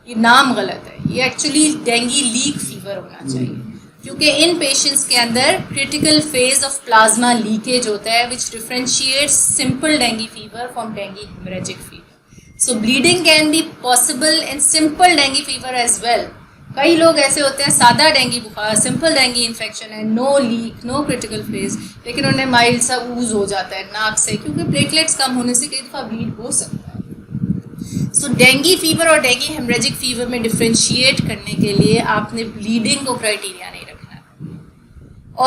ये नाम गलत है, ये एक्चुअली डेंगू लीक फीवर होना चाहिए, क्योंकि इन पेशेंट्स के अंदर critical phase of plasma leakage होता है which differentiates simple dengue fever from dengue haemorrhagic fever. So bleeding can be possible in simple dengue fever as well. कई लोग ऐसे होते हैं सादा डेंगू बुखार, सिंपल डेंगू इन्फेक्शन है, no leak, no critical phase, लेकिन उन्हें माइल्ड सा ऊज हो जाता है नाक से, क्योंकि प्लेटलेट्स कम होने से कई दफ़ा ब्लीड हो सकता है। सो डेंगू फीवर और डेंगू हेमरेजिक फीवर में डिफरेंशिएट करने के लिए आपने ब्लीडिंग को क्राइटेरिया नहीं रखना है।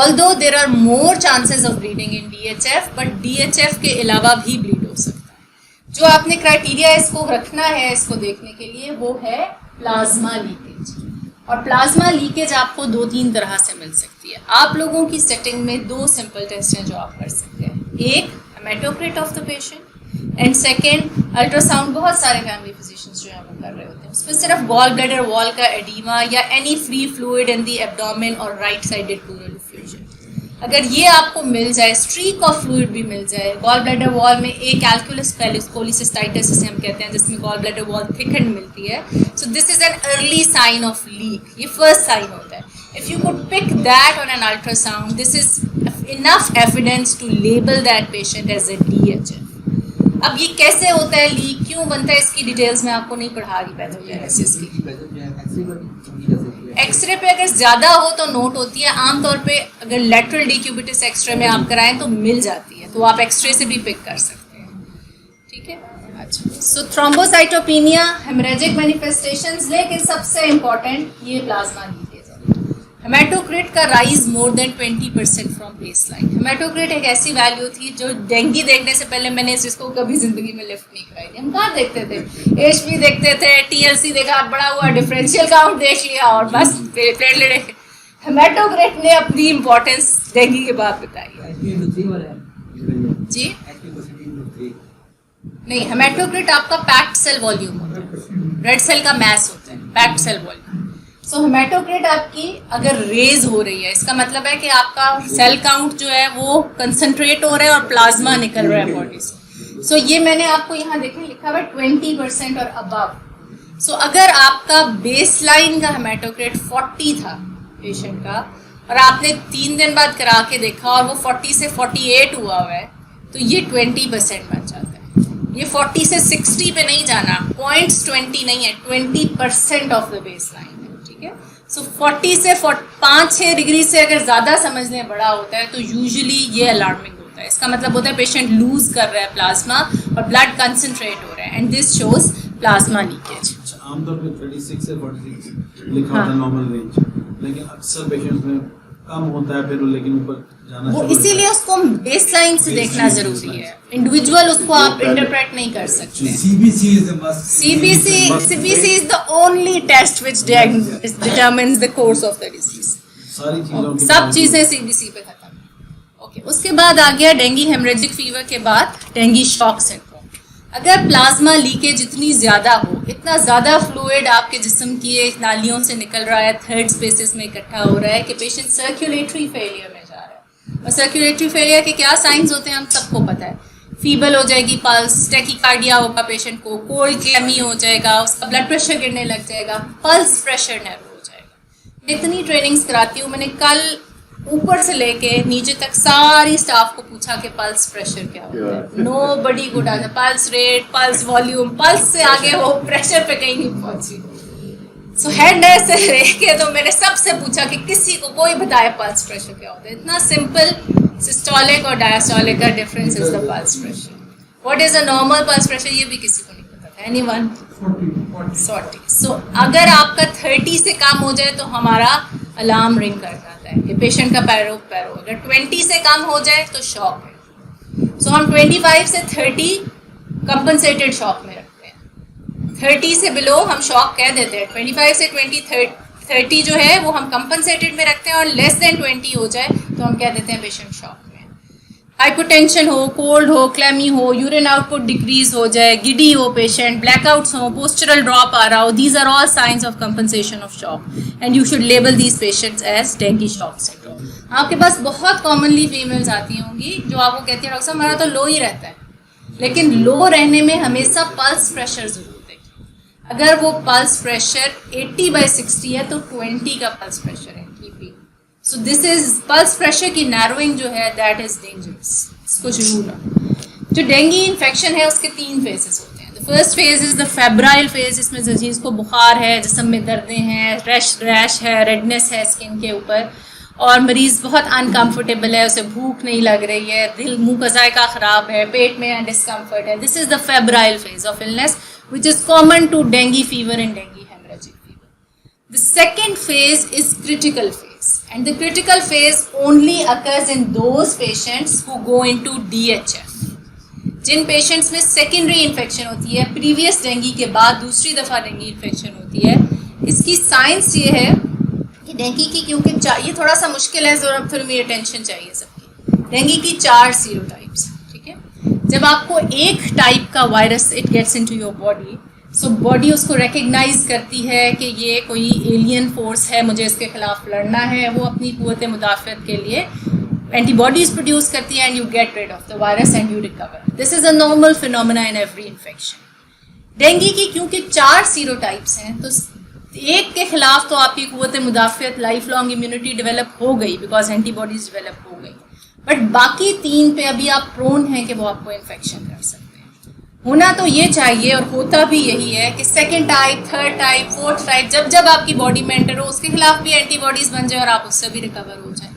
Although there are more chances of bleeding in DHF, but DHF के अलावा भी ब्लीड हो सकता है। जो आपने क्राइटेरिया इसको रखना है इसको देखने के लिए वो है प्लाज्मा लीकेज, और प्लाज्मा लीकेज आपको 2-3 तरह से मिल सकती है। आप लोगों की सेटिंग में 2 सिंपल टेस्ट हैं जो आप कर सकते हैं, एक haematocrit of the patient and second ultrasound. बहुत सारे फैमिली फिजिशियंस जो है वो कर रहे होते हैं, उसमें सिर्फ गॉल ब्लैडर वॉल का एडीमा या any free fluid in the abdomen और राइट साइडेड प्लूरल डिफ्यूजन। अगर ये आपको मिल जाए, स्ट्रीक ऑफ फ्लूइड भी मिल जाए, गॉल ब्लैडर वॉल में एक कैल्कुलस कोलिसिस्टाइटिस जिसे हम कहते हैं, जिसमें गॉल ब्लैडर वॉल थिकन मिलती है, so this is an early sign of leak, ये फर्स्ट साइन होता है. If you could pick that on an ultrasound, this is enough evidence to label that patient as a DHF. अब ये कैसे होता है लीक, क्यों बनता है, इसकी डिटेल्स में आपको नहीं पढ़ा रही पैथोजेनेसिस की. एक्सरे पे अगर ज़्यादा हो तो नोट होती है, आमतौर पे अगर लेटरल डिक्यूबिटस एक्सरे में आप कराएं तो मिल जाती है, तो आप एक्सरे से भी पिक कर सकते हैं. ठीक है, अच्छा. सो थ्रोम्बोसाइटोपिनिया, हेमरेजिक मैनिफेस्टेशंस, लेकिन सबसे इम्पॉर्टेंट ये प्लाज्मा लीकेज. हेमाटोक्रिट का rise more than 20% from baseline. Haematocrit एक ऐसी वैल्यू थी जो डेंगी देखने से पहले मैंने इसको कभी जिंदगी में लिफ्ट नहीं कराई थी. हम कहाँ देखते थे, एचपी देखते थे, टीएलसी देखा, बड़ा हुआ डिफरेंशियल काउंट देख लिया और बस प्लेटलेट. हेमाटोक्रिट ने अपनी इंपॉर्टेंस डेंगी के बाद बताई. जी नहीं, हेमाटोक्रिट आपका पैक्ड सेल वॉल्यूम होता है, रेड सेल का मैस होता है, पैक्ड सेल वॉल्यूम. सो हेमाटोक्रिट आपकी अगर रेज हो रही है, इसका मतलब है कि आपका सेल काउंट जो है वो कंसंट्रेट हो रहा है और प्लाज्मा निकल रहा है बॉडी से. सो ये मैंने आपको यहाँ देखें लिखा हुआ है 20% और अबव. सो अगर आपका बेसलाइन का हेमाटोक्रिट 40 था पेशेंट का और आपने 3 दिन बाद करा के देखा और वो 40 से 48 हुआ है, तो ये 20% बन जाता है. ये 40 से 60 पे नहीं जाना, 0.20 नहीं है, 20% ऑफ द बेसलाइन. सो 40 से 5-6 डिग्री से अगर ज़्यादा समझने बड़ा होता है तो यूजुअली ये अलार्मिंग होता है. इसका मतलब होता है पेशेंट लूज कर रहा है प्लाज्मा और ब्लड कंसंट्रेट हो रहा है, and this shows plasma leakage. आमतौर पे 36 से 46 लिखा होता है नॉर्मल रेंज, लेकिन अक्सर पेशेंट्स में कम होता है, फिर लेकिन ऊपर जाना वो इसीलिए उसको बेसलाइन से देखना जरूरी है. इंडिविजुअल उसको आप इंटरप्रेट नहीं कर सकते. CBC is the must. CBC is the only test which determines the course of the disease. सारी चीजों की सब चीजें CBC पे खत्म. ओके, उसके बाद आ गया डेंगी हेमरेजिक फीवर के बाद डेंगी शॉक सिंड्रोम. अगर प्लाज्मा लीकेज इतनी ज़्यादा हो, इतना ज़्यादा फ्लूइड आपके जिस्म की नालियों से निकल रहा है, थर्ड स्पेसेस में इकट्ठा हो रहा है कि पेशेंट सर्कुलेटरी फेलियर में जा रहा है. और सर्कुलेटरी फेलियर के क्या साइंस होते हैं हम सबको पता है. फीबल हो जाएगी पल्स, टैकीकार्डिया होगा पेशेंट को, कोल्ड क्लेमी हो जाएगा, उसका ब्लड प्रेशर गिरने लग जाएगा, पल्स प्रेशर नैरो हो जाएगा. मैं इतनी ट्रेनिंग्स कराती हूँ, मैंने कल ऊपर से लेके नीचे तक सारी स्टाफ को पूछा कि पल्स प्रेशर क्या होता है. Nobody good answer. Pulse rate, pulse volume, pulse से आगे वो प्रेशर पे कहीं नहीं पहुंची. सो हेड नर्स से लेके तो मैंने सबसे पूछा कि किसी को कोई बताए पल्स प्रेशर क्या होता है. इतना सिंपल, सिस्टोलिक और डायस्टोलिक का difference is the pulse pressure. What is a normal pulse pressure, ये भी किसी को नहीं पता था. एनीवन? 40. सो अगर आपका 30 से कम हो जाए तो हमारा अलार्म रिंग कर जाता है कि पेशेंट का पैरो. अगर 20 से कम हो जाए तो शॉक है. सो हम 25 से 30 कंपनसेटेड शॉक में रखते हैं. 30 से बिलो हम शॉक कह देते हैं. 25 से 30 जो है वो हम कंपनसेटेड में रखते हैं, और लेस देन 20 हो जाए तो हम कह देते हैं पेशेंट शॉक में. हाइपोटेंशन हो, कोल्ड हो, क्लेमी हो, यूरिन आउटपुट डिक्रीज हो जाए, गिडी हो पेशेंट, ब्लैकआउट्स हो, पोस्चरल ड्रॉप आ रहा हो, these are all signs of compensation of shock, and you should label these patients as dengue shock syndrome. आपके पास बहुत कॉमनली फीमेल्स आती होंगी जो आपको कहती है डॉक्टर साहब हमारा तो लो ही रहता है, लेकिन लो रहने में हमेशा पल्स प्रेशर जरूर देखिए. अगर वो पल्स प्रेशर 80/60 है तो 20 का पल्स प्रेशर है. So this is pulse pressure की नैरोइंग जो है दैट इज डेंजरस. इसको जरूर रखो. जो डेंगी इन्फेक्शन है उसके 3 फेजेस होते हैं. The first phase is the febrile phase. इसमें जिस को बुखार है, जिस्म में दर्दें हैं, रैश है, रेडनेस है स्किन के ऊपर, और मरीज बहुत अनकम्फर्टेबल है, उसे भूख नहीं लग रही है, दिल मुंह का जायका ख़राब है, पेट में डिस्कम्फर्ट है. This is the febrile phase of illness which is common to dengue fever and dengue haemorrhagic fever. The second phase is critical phase. And the critical phase only occurs in those patients who go into DHF. जिन पेशेंट्स में सेकेंडरी इन्फेक्शन होती है, प्रीवियस डेंगी के बाद दूसरी दफ़ा डेंगी इन्फेक्शन होती है. इसकी साइंस ये है कि डेंगी की, क्योंकि ये थोड़ा सा मुश्किल है, ज़रा फिर मेरी अटेंशन चाहिए सबकी. डेंगी की 4 सीरोटाइप्स. ठीक है, जब आपको एक टाइप का virus it gets into your body, so body उसको रिकग्नाइज करती है कि ये कोई एलियन फोर्स है, मुझे इसके खिलाफ लड़ना है. वो अपनी कुव्वत मुदाफ़त के लिए एंटीबॉडीज प्रोड्यूस करती है and you get rid of the virus and you recover. This is a normal phenomena in every infection. Dengue की क्योंकि 4 सीरोटाइप्स हैं तो एक के खिलाफ तो आपकी कुव्वत मुदाफ़ियत लाइफ लॉन्ग इम्यूनिटी डेवलप हो गई बिकॉज एंटीबॉडीज डेवलप हो गई, बट बाकी 3 पे अभी आप प्रोन हैं कि वो आपको इन्फेक्शन कर सकते हैं. होना तो ये चाहिए और होता भी यही है कि second type, third type, fourth type जब जब आपकी बॉडी में एंटर हो उसके खिलाफ भी एंटीबॉडीज बन जाए और आप उससे भी रिकवर हो जाए.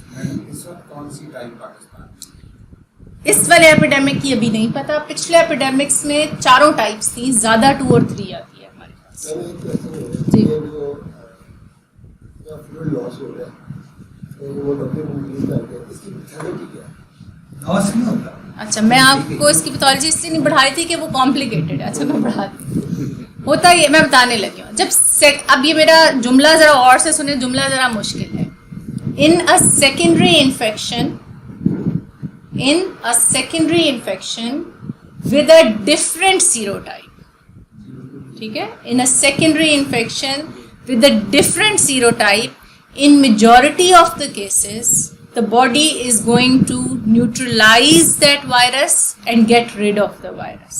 इस वक्त कौन सी टाइप पाकिस्तान? इस वाले एपिडेमिक की अभी नहीं पता. पिछले एपिडेमिक्स में 4 टाइप्स थी, ज़्यादा 2 और 3 आती है हमारे पास. जी जो फ्लूइड लॉस हो रहा है तो वो डॉक्टर को करते हैं, इसकी पैथोलॉजी क्या है? लॉस नहीं होता. अच्छा, मैं आपको इसकी पैथोलॉजी इसलिए नहीं बढ़ा रही थी कि वो कॉम्प्लिकेटेड है. अच्छा, मैं बढ़ाती हूँ. होता ये मैं बताने लगी हूँ. जब अब ये मेरा जुमला ज़रा और से सुने, जुमला ज़रा मुश्किल है. In a secondary infection with a different serotype, ठीक है, in a secondary infection with a different serotype, in majority of the cases the body is going to neutralize that virus and get rid of the virus.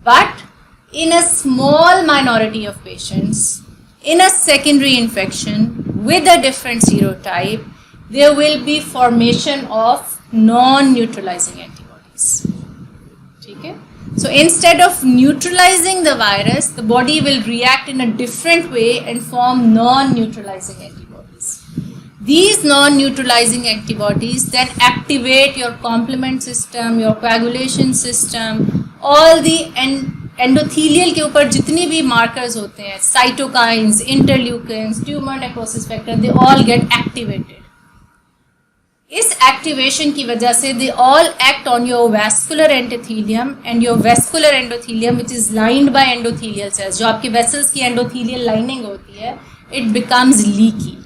But in a small minority of patients, in a secondary infection with a different serotype, there will be formation of non-neutralizing antibodies. Okay? So instead of neutralizing the virus, the body will react in a different way and form non-neutralizing antibodies. These non-neutralizing antibodies then activate your complement system, your coagulation system, all the endothelial के ऊपर जितनी भी मार्कर्स होते हैं, cytokines, interleukins, tumour necrosis factor, they all get activated. इस एक्टिवेशन की वजह से they all act on your vascular endothelium and your vascular endothelium which is lined by endothelial cells. जो आपके वेसल्स की एंडोथीलियल लाइनिंग होती है, it becomes leaky.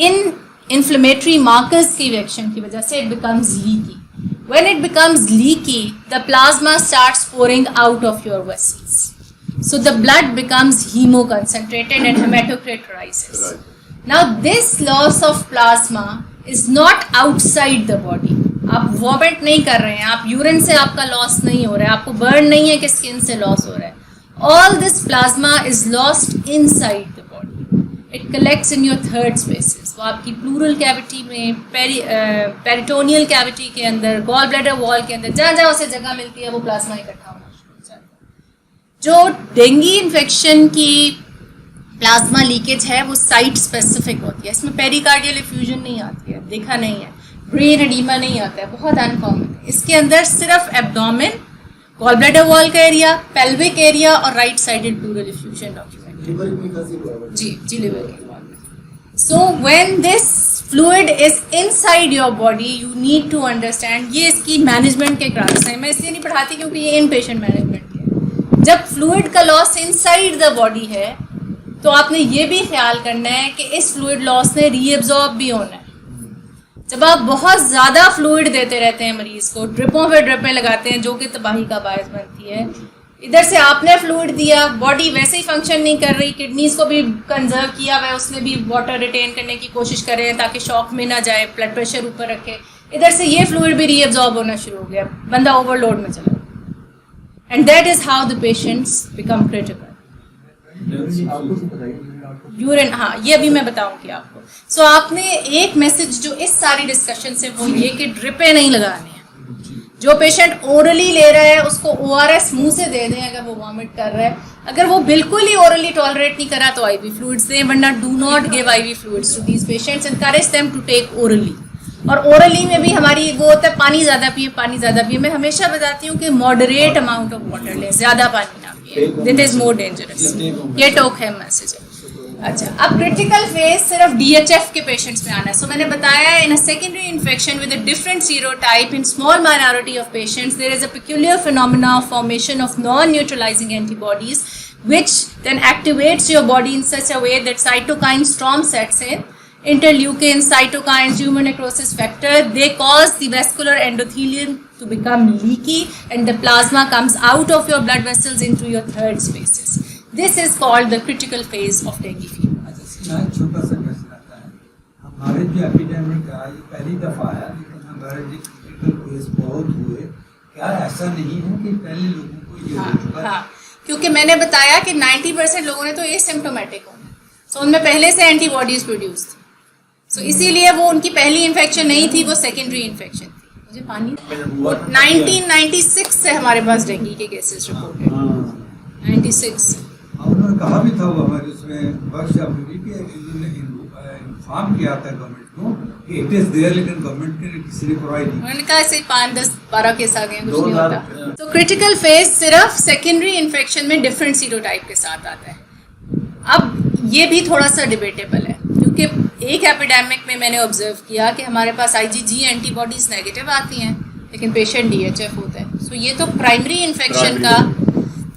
In inflammatory markers की रिएक्शन की वजह से it becomes leaky. When it becomes leaky, the plasma starts pouring out of your vessels. So the blood becomes hemoconcentrated and hematocrit rises. Now this loss of plasma is not outside the body. आप वॉमिट नहीं कर रहे हैं, आप यूरिन से आपका लॉस नहीं हो रहा है, आपको बर्न नहीं है कि स्किन से लॉस हो रहा है. All this plasma is lost inside the body. It collects in your third spaces. वो आपकी प्लूरल कैविटी में, पेरिटोनियल कैविटी के अंदर, गॉल ब्लैडर वॉल के अंदर, जहाँ जहाँ उसे जगह मिलती है वो प्लाज्मा इकट्ठा होना शुरू हो जाता है. जो डेंगू इन्फेक्शन की प्लाज्मा लीकेज है वो साइट स्पेसिफिक होती है. इसमें पेरिकार्डियल इफ्यूजन नहीं आती है, देखा नहीं है. ब्रेन एडीमा नहीं आता है, बहुत अनकॉमन है. इसके अंदर सिर्फ एब्डोमेन, गॉल ब्लैडर वॉल का एरिया, पेल्विक एरिया और right sided pleural effusion document. जी लिवर के. So when this fluid is inside your body, you need to understand, ये इसकी मैनेजमेंट के क्लास हैं. मैं इसलिए नहीं पढ़ाती क्योंकि ये इन पेशेंट मैनेजमेंट की है. जब फ्लूइड का लॉस इनसाइड द बॉडी है तो आपने ये भी ख्याल करना है कि इस फ्लूइड लॉस ने रीएब्जॉर्ब भी होना है. जब आप बहुत ज़्यादा फ्लूइड देते रहते हैं मरीज़ को, ड्रिपों पे ड्रिपें लगाते हैं जो कि तबाही का बायस बनती है. इधर से आपने फ्लूइड दिया, बॉडी वैसे ही फंक्शन नहीं कर रही, किडनीज को भी कंजर्व किया हुआ है, उसने भी वाटर रिटेन करने की कोशिश कर रहे हैं ताकि शॉक में ना जाए, ब्लड प्रेशर ऊपर रखे. इधर से ये फ्लूइड भी रीअब्जॉर्ब होना शुरू हो गया, बंदा ओवरलोड में चला. And that is how the patients become critical. Urine, हाँ, ये अभी मैं बताऊंगी आपको. सो आपने एक मैसेज जो इस सारी डिस्कशन से वो ये कि ड्रिपें नहीं लगानी है. जो पेशेंट ओरली ले रहा है उसको ORS मुंह से दे दें अगर वो वॉमिट कर रहा है. अगर वो बिल्कुल ही ओरली टॉलरेट नहीं करा तो IV फ्लूइड्स दें, वरना do not give IV fluids to these patients. Encourage them to take orally. और ओरली में भी हमारी वो होता है पानी ज़्यादा पिए, पानी ज़्यादा पिए. मैं हमेशा बताती हूँ कि मॉडरेट अमाउंट ऑफ वाटर लें, ज़्यादा पानी ना पिए. That is more dangerous. ये टोक है मैसेज. अच्छा, अब क्रिटिकल फेज सिर्फ DHF के पेशेंट्स में आना है. सो मैंने बताया in a secondary infection with a different serotype in small minority of patients there is a peculiar phenomena of formation of non-neutralizing antibodies which then activates your body in such a way that cytokine storm sets in. Interleukins, cytokines, tumor necrosis factor, they cause the vascular endothelium to become leaky and the plasma comes out of your blood vessels into your third spaces. This is called the critical phase of dengue fever. छोटा सा क्वेश्चन आता है. हम हमारे जो एपिडेमिक का ये पहली दफ़ा है, लेकिन हमारे जो क्रिटिकल केस बहुत हुए, क्या ऐसा नहीं है कि पहले लोगों को ये हो चुका है? हाँ, क्योंकि मैंने बताया कि 90% लोगों ने तो एसिम्प्टोमेटिक होना, सो उनमें पहले से एंटीबॉडीज प्रोड्यूस थी, सो इसीलिए वो उनकी पहली इन्फेक्शन नहीं थी, वो सेकेंडरी इन्फेक्शन थी। मुझे पानी 1996 से हमारे पास डेंगू के केसेस रिपोर्टेड, 96। उन्होंने कहा भी था वो हमारे उसमें बख्श अभी भी इन्फॉर्म किया था गवर्नमेंट को कि इट इज देयर, लेकिन गवर्नमेंट ने किसी ने प्रोवाइड नहीं। उन्होंने कहा ऐसे 5, 10, 12 केस आ गए, कुछ नहीं होता। तो क्रिटिकल फेज सिर्फ सेकेंडरी इन्फेक्शन में डिफरेंट सीरोटाइप के साथ आता है। अब ये भी थोड़ा सा डिबेटेबल है, क्योंकि एक एपिडेमिक में मैंने ऑब्जर्व किया कि हमारे पास IgG एंटीबॉडीज नेगेटिव आती हैं, लेकिन पेशेंट DHF होता है। सो ये तो प्राइमरी इन्फेक्शन का।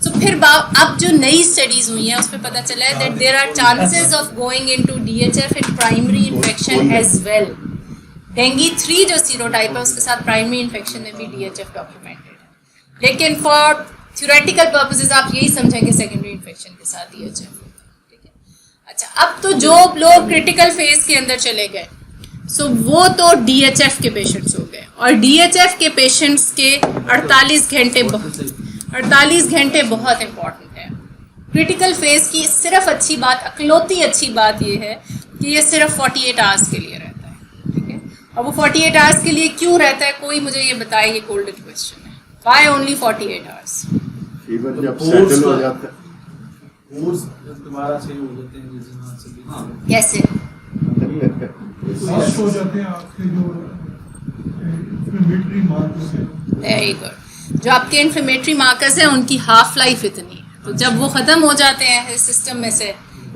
तो फिर अब जो नई स्टडीज हुई हैं उसमें पता चला है that there are chances of going into DHF in primary infection as well. Dengue 3 जो सीरोटाइप है उसके साथ प्राइमरी इन्फेक्शन में भी DHF डॉक्यूमेंटेड है, लेकिन फॉर थ्योरेटिकल पर्पसेस आप यही समझेंगे सेकेंडरी इन्फेक्शन के साथ DHF। ठीक है, अच्छा, अब तो जो लोग क्रिटिकल फेज के अंदर चले गए, सो वो तो DHF के पेशेंट्स हो गए, और DHF के पेशेंट्स के 48 घंटे बहुत इंपॉर्टेंट है। क्रिटिकल फेज की सिर्फ अच्छी बात, अकलौती अच्छी बात ये है कि ये सिर्फ 48 आवर्स के लिए रहता है। ठीक है, और वो 48 आवर्स के लिए क्यों रहता है, कोई मुझे ये बताए, ये गोल्डन क्वेश्चन है। Why only 48 hours? फीवर जब सेटल हो जाता है, कोर्स जब दोबारा सही हो जाते हैं, जैसे वहाँ से भी। हाँ, कैसे हो जाते हैं आपके जो इन्फ्लेमेटरी मार्कर्स हैं? Very good. जो आपके इन्फ्लेमेटरी मार्कर्स हैं उनकी हाफ लाइफ इतनी है, तो जब वो ख़त्म हो जाते हैं इस सिस्टम में से,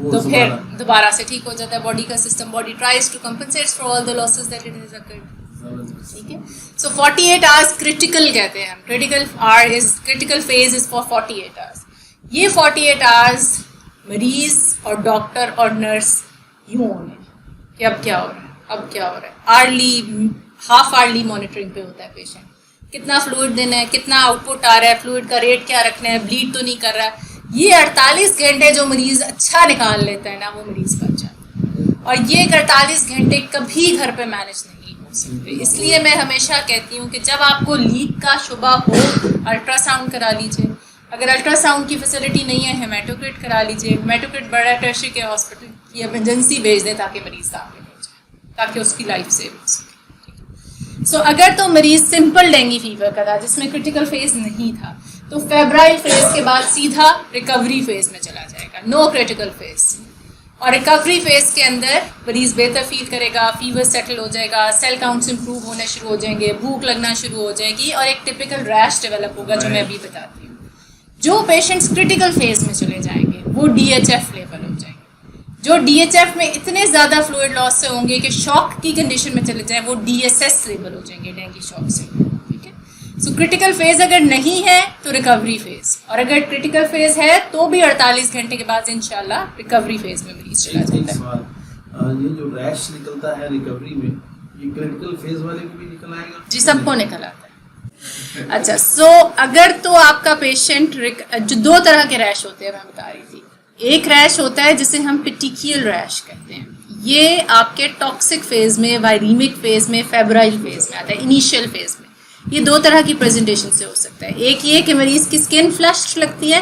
तो फिर दोबारा से ठीक हो जाता है बॉडी का system. Body tries to compensate for all the losses that it has occurred. ठीक है, सो 48 आवर्स क्रिटिकल कहते हैं हम। Critical phase is for 48 hours. ये 48 आवर्स मरीज और डॉक्टर और नर्स यूं होने कि अब क्या हो रहा है, अब क्या हो रहा है। हाफ आर्ली मॉनिटरिंग पे होता है पेशेंट, कितना फ्लूइड देना है, कितना आउटपुट आ रहा है, फ्लूइड का रेट क्या रखना है, ब्लीड तो नहीं कर रहा है। ये 48 घंटे जो मरीज अच्छा निकाल लेता है ना, वो मरीज बच जाता है। और ये 48 घंटे कभी घर पे मैनेज नहीं हो सकते। इसलिए मैं हमेशा कहती हूँ कि जब आपको लीक का शुबा हो, अल्ट्रासाउंड करा लीजिए। अगर अल्ट्रासाउंड की फैसिलिटी नहीं है, हेमाटोक्रिट करा लीजिए। हेमाटोक्रिट बड़ा टर्शियरी के हॉस्पिटल की इमरजेंसी भेज दें ताकि मरीज दाखिल हो जाए, ताकि उसकी लाइफ सेव हो सके। सो अगर तो मरीज सिंपल डेंगू फीवर का था जिसमें क्रिटिकल फेज नहीं था, तो फेब्राइल फेज के बाद सीधा रिकवरी फेज में चला जाएगा, नो क्रिटिकल फेज। और रिकवरी फेज के अंदर मरीज बेहतर फील करेगा, फीवर सेटल हो जाएगा, सेल काउंट्स इंप्रूव होने शुरू हो जाएंगे, भूख लगना शुरू हो जाएगी, और एक टिपिकल रैश डेवलप होगा जो मैं अभी बताती हूँ। जो पेशेंट्स क्रिटिकल फेज में चले जाएंगे वो DHF लेवल हो जाएंगे। जो DHF में इतने ज़्यादा फ्लूइड लॉस से होंगे कि शॉक की कंडीशन में चले जाएं, वो DSS लेवल हो जाएंगे, डेंगू शॉक से। ठीक है, सो क्रिटिकल फेज अगर नहीं है तो रिकवरी फेज, और अगर क्रिटिकल फेज है तो भी 48 घंटे के बाद इंशाल्लाह रिकवरी फेज में मरीज चला जाता है। सवाल, ये जो रैश निकलता है रिकवरी में, ये क्रिटिकल फेज वाले को भी निकल आएगा? जी, सबको निकल आता है। अच्छा, सो अगर तो आपका पेशेंट, जो 2 तरह के रैश होते हैं मैं बता रही थी। एक रैश होता है जिसे हम पेटिकियल रैश कहते हैं। ये आपके टॉक्सिक फेज में, वायरीमिक फेज में, फेब्राइल फेज में आता है, इनिशियल फेज में। ये 2 तरह की प्रेजेंटेशन से हो सकता है। एक ये कि मरीज की स्किन फ्लश्ड लगती है,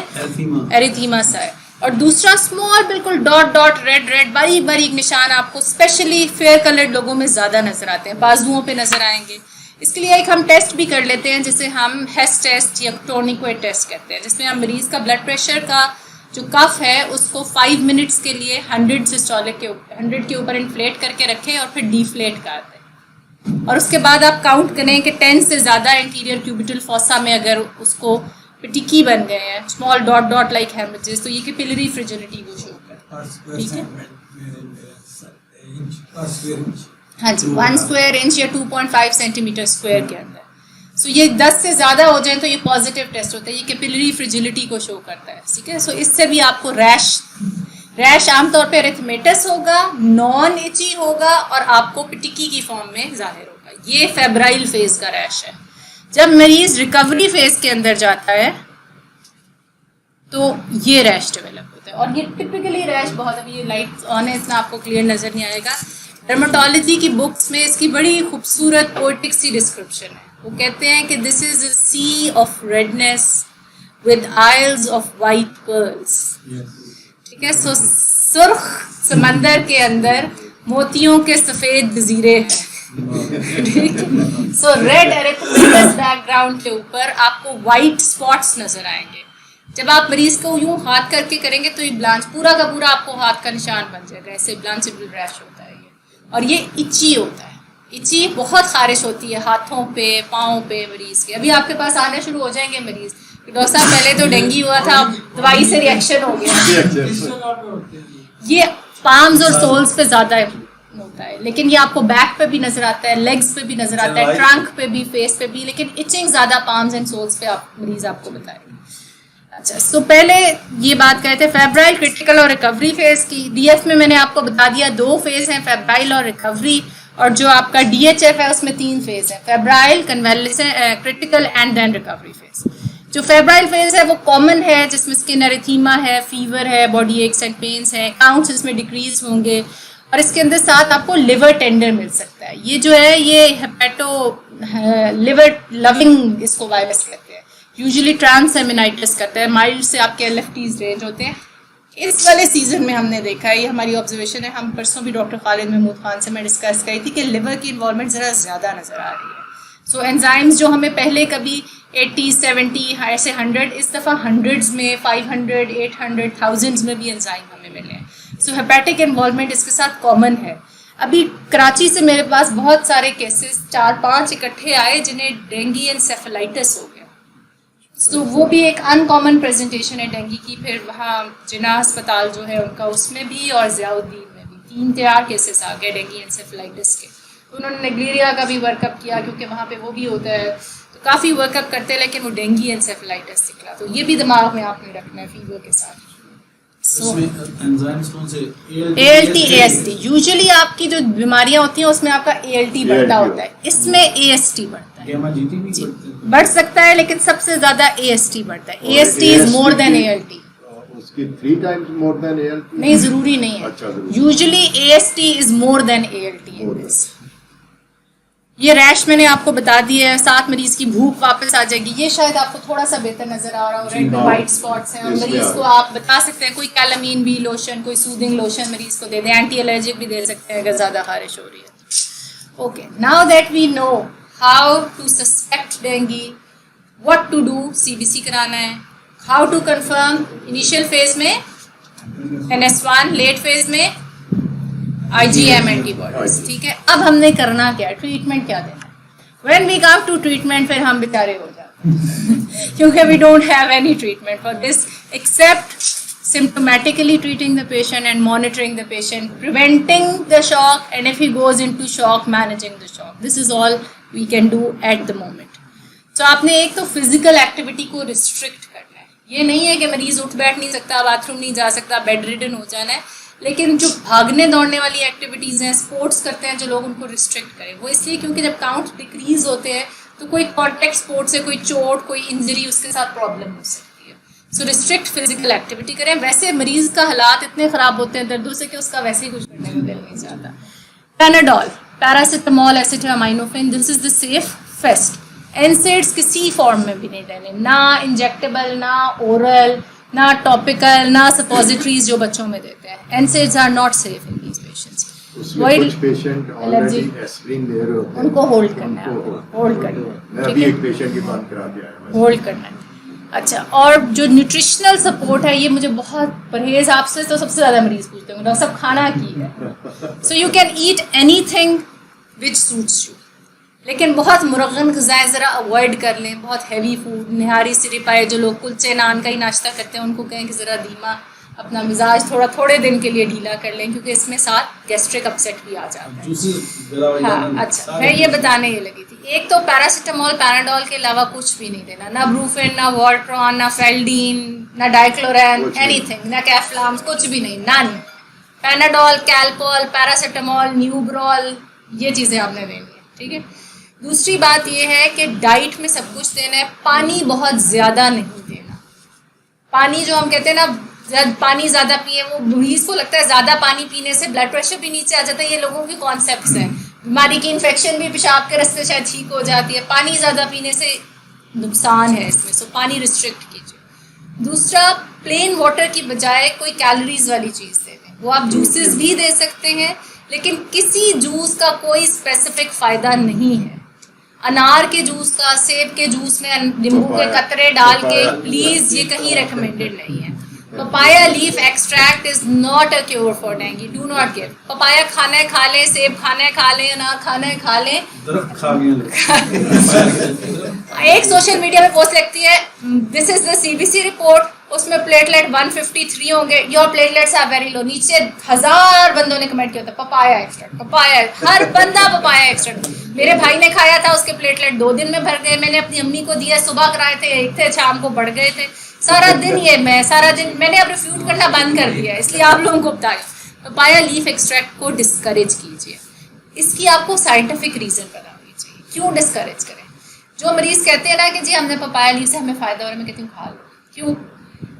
एरिथीमा सा है, और दूसरा स्मॉल बिल्कुल डॉट रेड बारीक बारीक निशान आपको स्पेशली फेयर कलर्ड लोगों में ज़्यादा नजर आते हैं, बाजुओं पे नजर आएंगे। इसके लिए एक हम टेस्ट भी कर लेते हैं जिसे हम हेस टेस्ट या टोर्निक्वेट टेस्ट कहते हैं, जिसमें हम मरीज का ब्लड प्रेशर का जो कफ है उसको 5 मिनट्स के लिए 100 सिस्टोलिक के ऊपर इन्फ्लेट करके रखें और फिर डिफ्लेट कर दें, और उसके बाद आप काउंट करें कि 10 से ज़्यादा एंटीरियर क्यूबिटल फॉसा में अगर उसको पिटिकी बन गए हैं, स्मॉल डॉट लाइक हेमरेजेस, तो ये कैपिलरी फ्रिजिडिटी को शो करता है। ठीक है, हाँ जी, 1 स्क्वायर इंच या 2.5 सेंटीमीटर स्क्वायर के अंदर। सो ये 10 से ज़्यादा हो जाए तो ये पॉजिटिव टेस्ट होता है, ये कैपिलरी फ्रिजिलिटी को शो करता है। ठीक है, सो इससे भी आपको रैश आमतौर पे एरिथमेटस होगा, नॉन इची होगा, और आपको पिटिकी की फॉर्म में जाहिर होगा। ये फेब्राइल फेज का रैश है। जब मरीज रिकवरी फेज के अंदर जाता है तो ये रैश डेवलप होता है, और ये टिपिकली रैश बहुत, अभी ये लाइट ऑन है इसलिए आपको क्लियर नजर नहीं आएगा, डर्मेटोलॉजी की बुक्स में इसकी बड़ी खूबसूरत पोएटिक सी डिस्क्रिप्शन है। वो कहते हैं कि this is a sea of redness with isles of white pearls. ठीक है, सो सुर्ख समंदर के अंदर मोतियों के सफेद जजीरे हैं। ठीक है, सो रेड एरिथ्रोसिस बैकग्राउंड के ऊपर आपको वाइट स्पॉट्स नजर आएंगे। जब आप मरीज को यूं हाथ करके करेंगे तो ये ब्लांच पूरा का पूरा आपको हाथ का निशान बन जाएगा। ऐसे ब्लांचेबल रैश होता है ये, और ये इची होता है। इची बहुत खारिश होती है हाथों पे, पाँव पे मरीज के। अभी आपके पास आने शुरू हो जाएंगे मरीज, डॉक्टर साहब पहले तो डेंगू हुआ था, अब दवाई से रिएक्शन हो गया। ये पाम्स और सोल्स पे ज्यादा होता है, लेकिन ये आपको बैक पे भी नजर आता है, लेग्स पे भी नजर आता है, ट्रंक पे भी, फेस पे भी, लेकिन इचिंग ज्यादा पाम्स एंड सोल्स पे आप मरीज आपको बताएंगे। अच्छा, सो पहले ये बात कहे थे फेब्राइल, क्रिटिकल और रिकवरी फेज की। डीएफ में मैंने आपको बता दिया 2 फेज हैं, फेब्राइल और रिकवरी। और जो आपका डीएचएफ है उसमें 3 फेज है, febrile, convalescent, critical and then recovery phase. जो फेब्राइल फेज है वो कॉमन है, जिसमें स्किन एरिथीमा है, फीवर है, बॉडी एक्स एंड पेन्स है, काउंट्स इसमें डिक्रीज होंगे, और इसके अंदर साथ आपको लिवर टेंडर मिल सकता है। ये जो है ये हेपेटो लिवर लविंग इसको वायरस कहते हैं। यूजुअली ट्रांसएमिनाइटिस करता है, माइल्ड से आपके एलएफटीज रेंज होते हैं। इस वाले सीजन में हमने देखा है, ये हमारी ऑब्जर्वेशन है, हम परसों भी डॉक्टर खालिद महमूद खान से मैं डिस्कस करी थी कि लिवर की इन्वॉल्वमेंट ज़रा ज़्यादा नज़र आ रही है। सो एंजाइम्स जो हमें पहले कभी 80, 70, हाई से 100, इस दफ़ा हंड्रेड्स में, 500, 800, थाउजेंड्स में भी एंजाइम हमें मिले हैं। सो हेपेटिक इन्वॉल्वमेंट इसके साथ कॉमन है। अभी कराची से मेरे पास बहुत सारे केसेस 4-5 इकट्ठे आए जिन्हें डेंगू एनसेफेलाइटिस हो गया। तो वो भी एक अनकॉमन प्रेजेंटेशन है डेंगू की। फिर वहाँ जिन्ना अस्पताल जो है उनका, उसमें भी, और ज़ियाउद्दीन में भी 3-4 केसेस आ गए डेंगू एनसेफेलाइटिस के। उन्होंने नेग्लेरिया का भी वर्कअप किया क्योंकि वहाँ पे वो भी होता है, तो काफ़ी वर्कअप करते हैं, लेकिन वो डेंगू एनसेफेलाइटिस निकला। तो ये भी दिमाग में आपने रखना है फीवर के साथ। ALT, AST, यूजुअली आपकी जो बीमारियां होती हैं उसमें आपका ALT बढ़ता होता है, इसमें AST बढ़ता है। बढ़ सकता है, लेकिन सबसे ज्यादा AST बढ़ता है। AST is more than ALT। उसकी 3 times more than ALT? नहीं, जरूरी नहीं है। अच्छा, usually AST is more than ALT in this. ये रैश मैंने आपको बता दिया है, साथ मरीज की भूख वापस आ जाएगी। ये शायद आपको थोड़ा सा बेहतर नजर आ रहा हो, रेड में वाइट स्पॉट्स हैं, और मरीज को आप बता सकते हैं कोई कैलामीन बी लोशन, कोई सूदिंग लोशन मरीज को दे दें, एंटी एलर्जिक भी दे सकते हैं अगर ज्यादा खारिश हो रही है। Okay, now that we know how to suspect dengue, what to do, CBC कराना है, how to confirm, initial phase में NS1, लेट फेज में IgM एंटीबॉडीज। ठीक है, अब हमने करना क्या है, ट्रीटमेंट क्या देना है। When we come to treatment फिर हम बेचारे हो जाते हैं क्योंकि we don't have any treatment for this except symptomatically treating the patient and monitoring the patient, preventing the shock, and if he goes into shock, managing the shock. This is all we can do at the moment. So आपने एक तो फिजिकल एक्टिविटी को रिस्ट्रिक्ट करना है। ये नहीं है कि मरीज उठ बैठ नहीं सकता, बाथरूम नहीं जा सकता, बेड रिडन हो जाना है, लेकिन जो भागने दौड़ने वाली एक्टिविटीज़ हैं, स्पोर्ट्स करते हैं जो लोग, उनको रिस्ट्रिक्ट करें। वो इसलिए क्योंकि जब काउंट डिक्रीज होते हैं तो कोई कॉन्टेक्ट स्पोर्ट से कोई चोट, कोई इंजरी, उसके साथ प्रॉब्लम हो सकती है। सो रिस्ट्रिक्ट फिजिकल एक्टिविटी करें। वैसे मरीज का हालात इतने ख़राब होते हैं दर्दों से कि उसका वैसे ही कुछ करने को दिल नहीं चाहता। Panadol, paracetamol, acetaminophen, this is the safest. NSAIDs किसी फॉर्म में भी नहीं देने, ना इंजेक्टेबल, ना ओरल, ना टॉपिकल, ना सपोजिटरीज जो बच्चों में देते हैं। NSAIDs are not safe in these patients. उसमें कुछ पेशेंट ऑलरेडी एस्पिरिन ले रहे होते हैं, उनको होल्ड करना है, होल्ड करना है। मैं अभी एक पेशेंट की बात करा के आया हूं, होल्ड करना है। अच्छा, और जो न्यूट्रिशनल सपोर्ट है, ये मुझे बहुत परहेज आपसे तो सबसे ज़्यादा मरीज पूछते हैं डॉक्टर साहब खाना की है। So you can eat anything which suits you, लेकिन बहुत मुरगन ग़िज़ाएँ ज़रा अवॉइड कर लें। बहुत हैवी फूड, निहारी सिरप आए, जो लोग कुलचे नान का ही नाश्ता करते हैं, उनको कहें कि ज़रा धीमा, अपना मिजाज थोड़े दिन के लिए ढीला कर लें, क्योंकि इसमें साथ गैस्ट्रिक अपसेट भी आ जाता है। हाँ, अच्छा, मैं ये बताने ये लगी थी, एक तो पैरासिटामोल, पैनाडोल के अलावा कुछ भी नहीं देना, ना ब्रूफेन, ना वॉल्ट्रॉन, ना फेल्डीन, ना डाइक्लोरैन, एनीथिंग, ना कैफ्लाम्स, कुछ भी नहीं, ना नहीं। पैनाडोल, कैल्पोल, पैरासिटामोल, न्यूब्रॉल, ये चीज़ें आपने देनी है। ठीक है, दूसरी बात ये है कि डाइट में सब कुछ देना है। पानी बहुत ज़्यादा नहीं देना। पानी जो हम कहते हैं ना, पानी ज़्यादा पिए, वो मरीज को लगता है ज़्यादा पानी पीने से ब्लड प्रेशर भी नीचे आ जाता है। ये लोगों के कॉन्सेप्ट्स हैं। बीमारी की इन्फेक्शन भी पेशाब के रास्ते शायद ठीक हो जाती है। पानी ज़्यादा पीने से नुकसान है इसमें, सो पानी रिस्ट्रिक्ट कीजिए। दूसरा, प्लेन वाटर की बजाय कोई कैलोरीज वाली चीज़ दे दें। वो आप जूसेस भी दे सकते हैं, लेकिन किसी जूस का कोई स्पेसिफिक फ़ायदा नहीं है। अनार के जूस का, सेब के जूस में नींबू के कतरे डाल के प्लीज़, ये कहीं रिकमेंडेड नहीं है। Papaya leaf extract is not a cure for dengue, do not give. Papaya खाना है खा लें, सेब खाना है खा लें, अनार खाना है खा लें। दरख्त खा गए एक सोशल मीडिया में पोस्ट लगती है, this is the CBC report, उसमें प्लेटलेट 153 होंगे, your platelets are very low. नीचे 1000 बंदों ने कमेंट किया था पपाया एक्सट्रैक्ट, पपाया, हर बंदा पपाया एक्सट्रैक्ट। मेरे भाई ने खाया था, उसके प्लेटलेट 2 दिन में भर गए। मैंने अपनी अम्मी को दिया, सुबह कराए थे 1 थे, शाम को बढ़ गए थे। सारा दिन मैंने अब रिफ्यूट करना बंद कर दिया, इसलिए आप लोगों को बताया पपाया लीफ एक्सट्रैक्ट को डिस्करेज कीजिए। इसकी आपको साइंटिफिक रीजन पता होनी चाहिए, क्यों डिस्करेज करें। जो मरीज कहते हैं ना कि जी हमने पपाया लीफ से हमें फ़ायदा हो रहा है, मैं कहती हूँ खा लो। क्यों?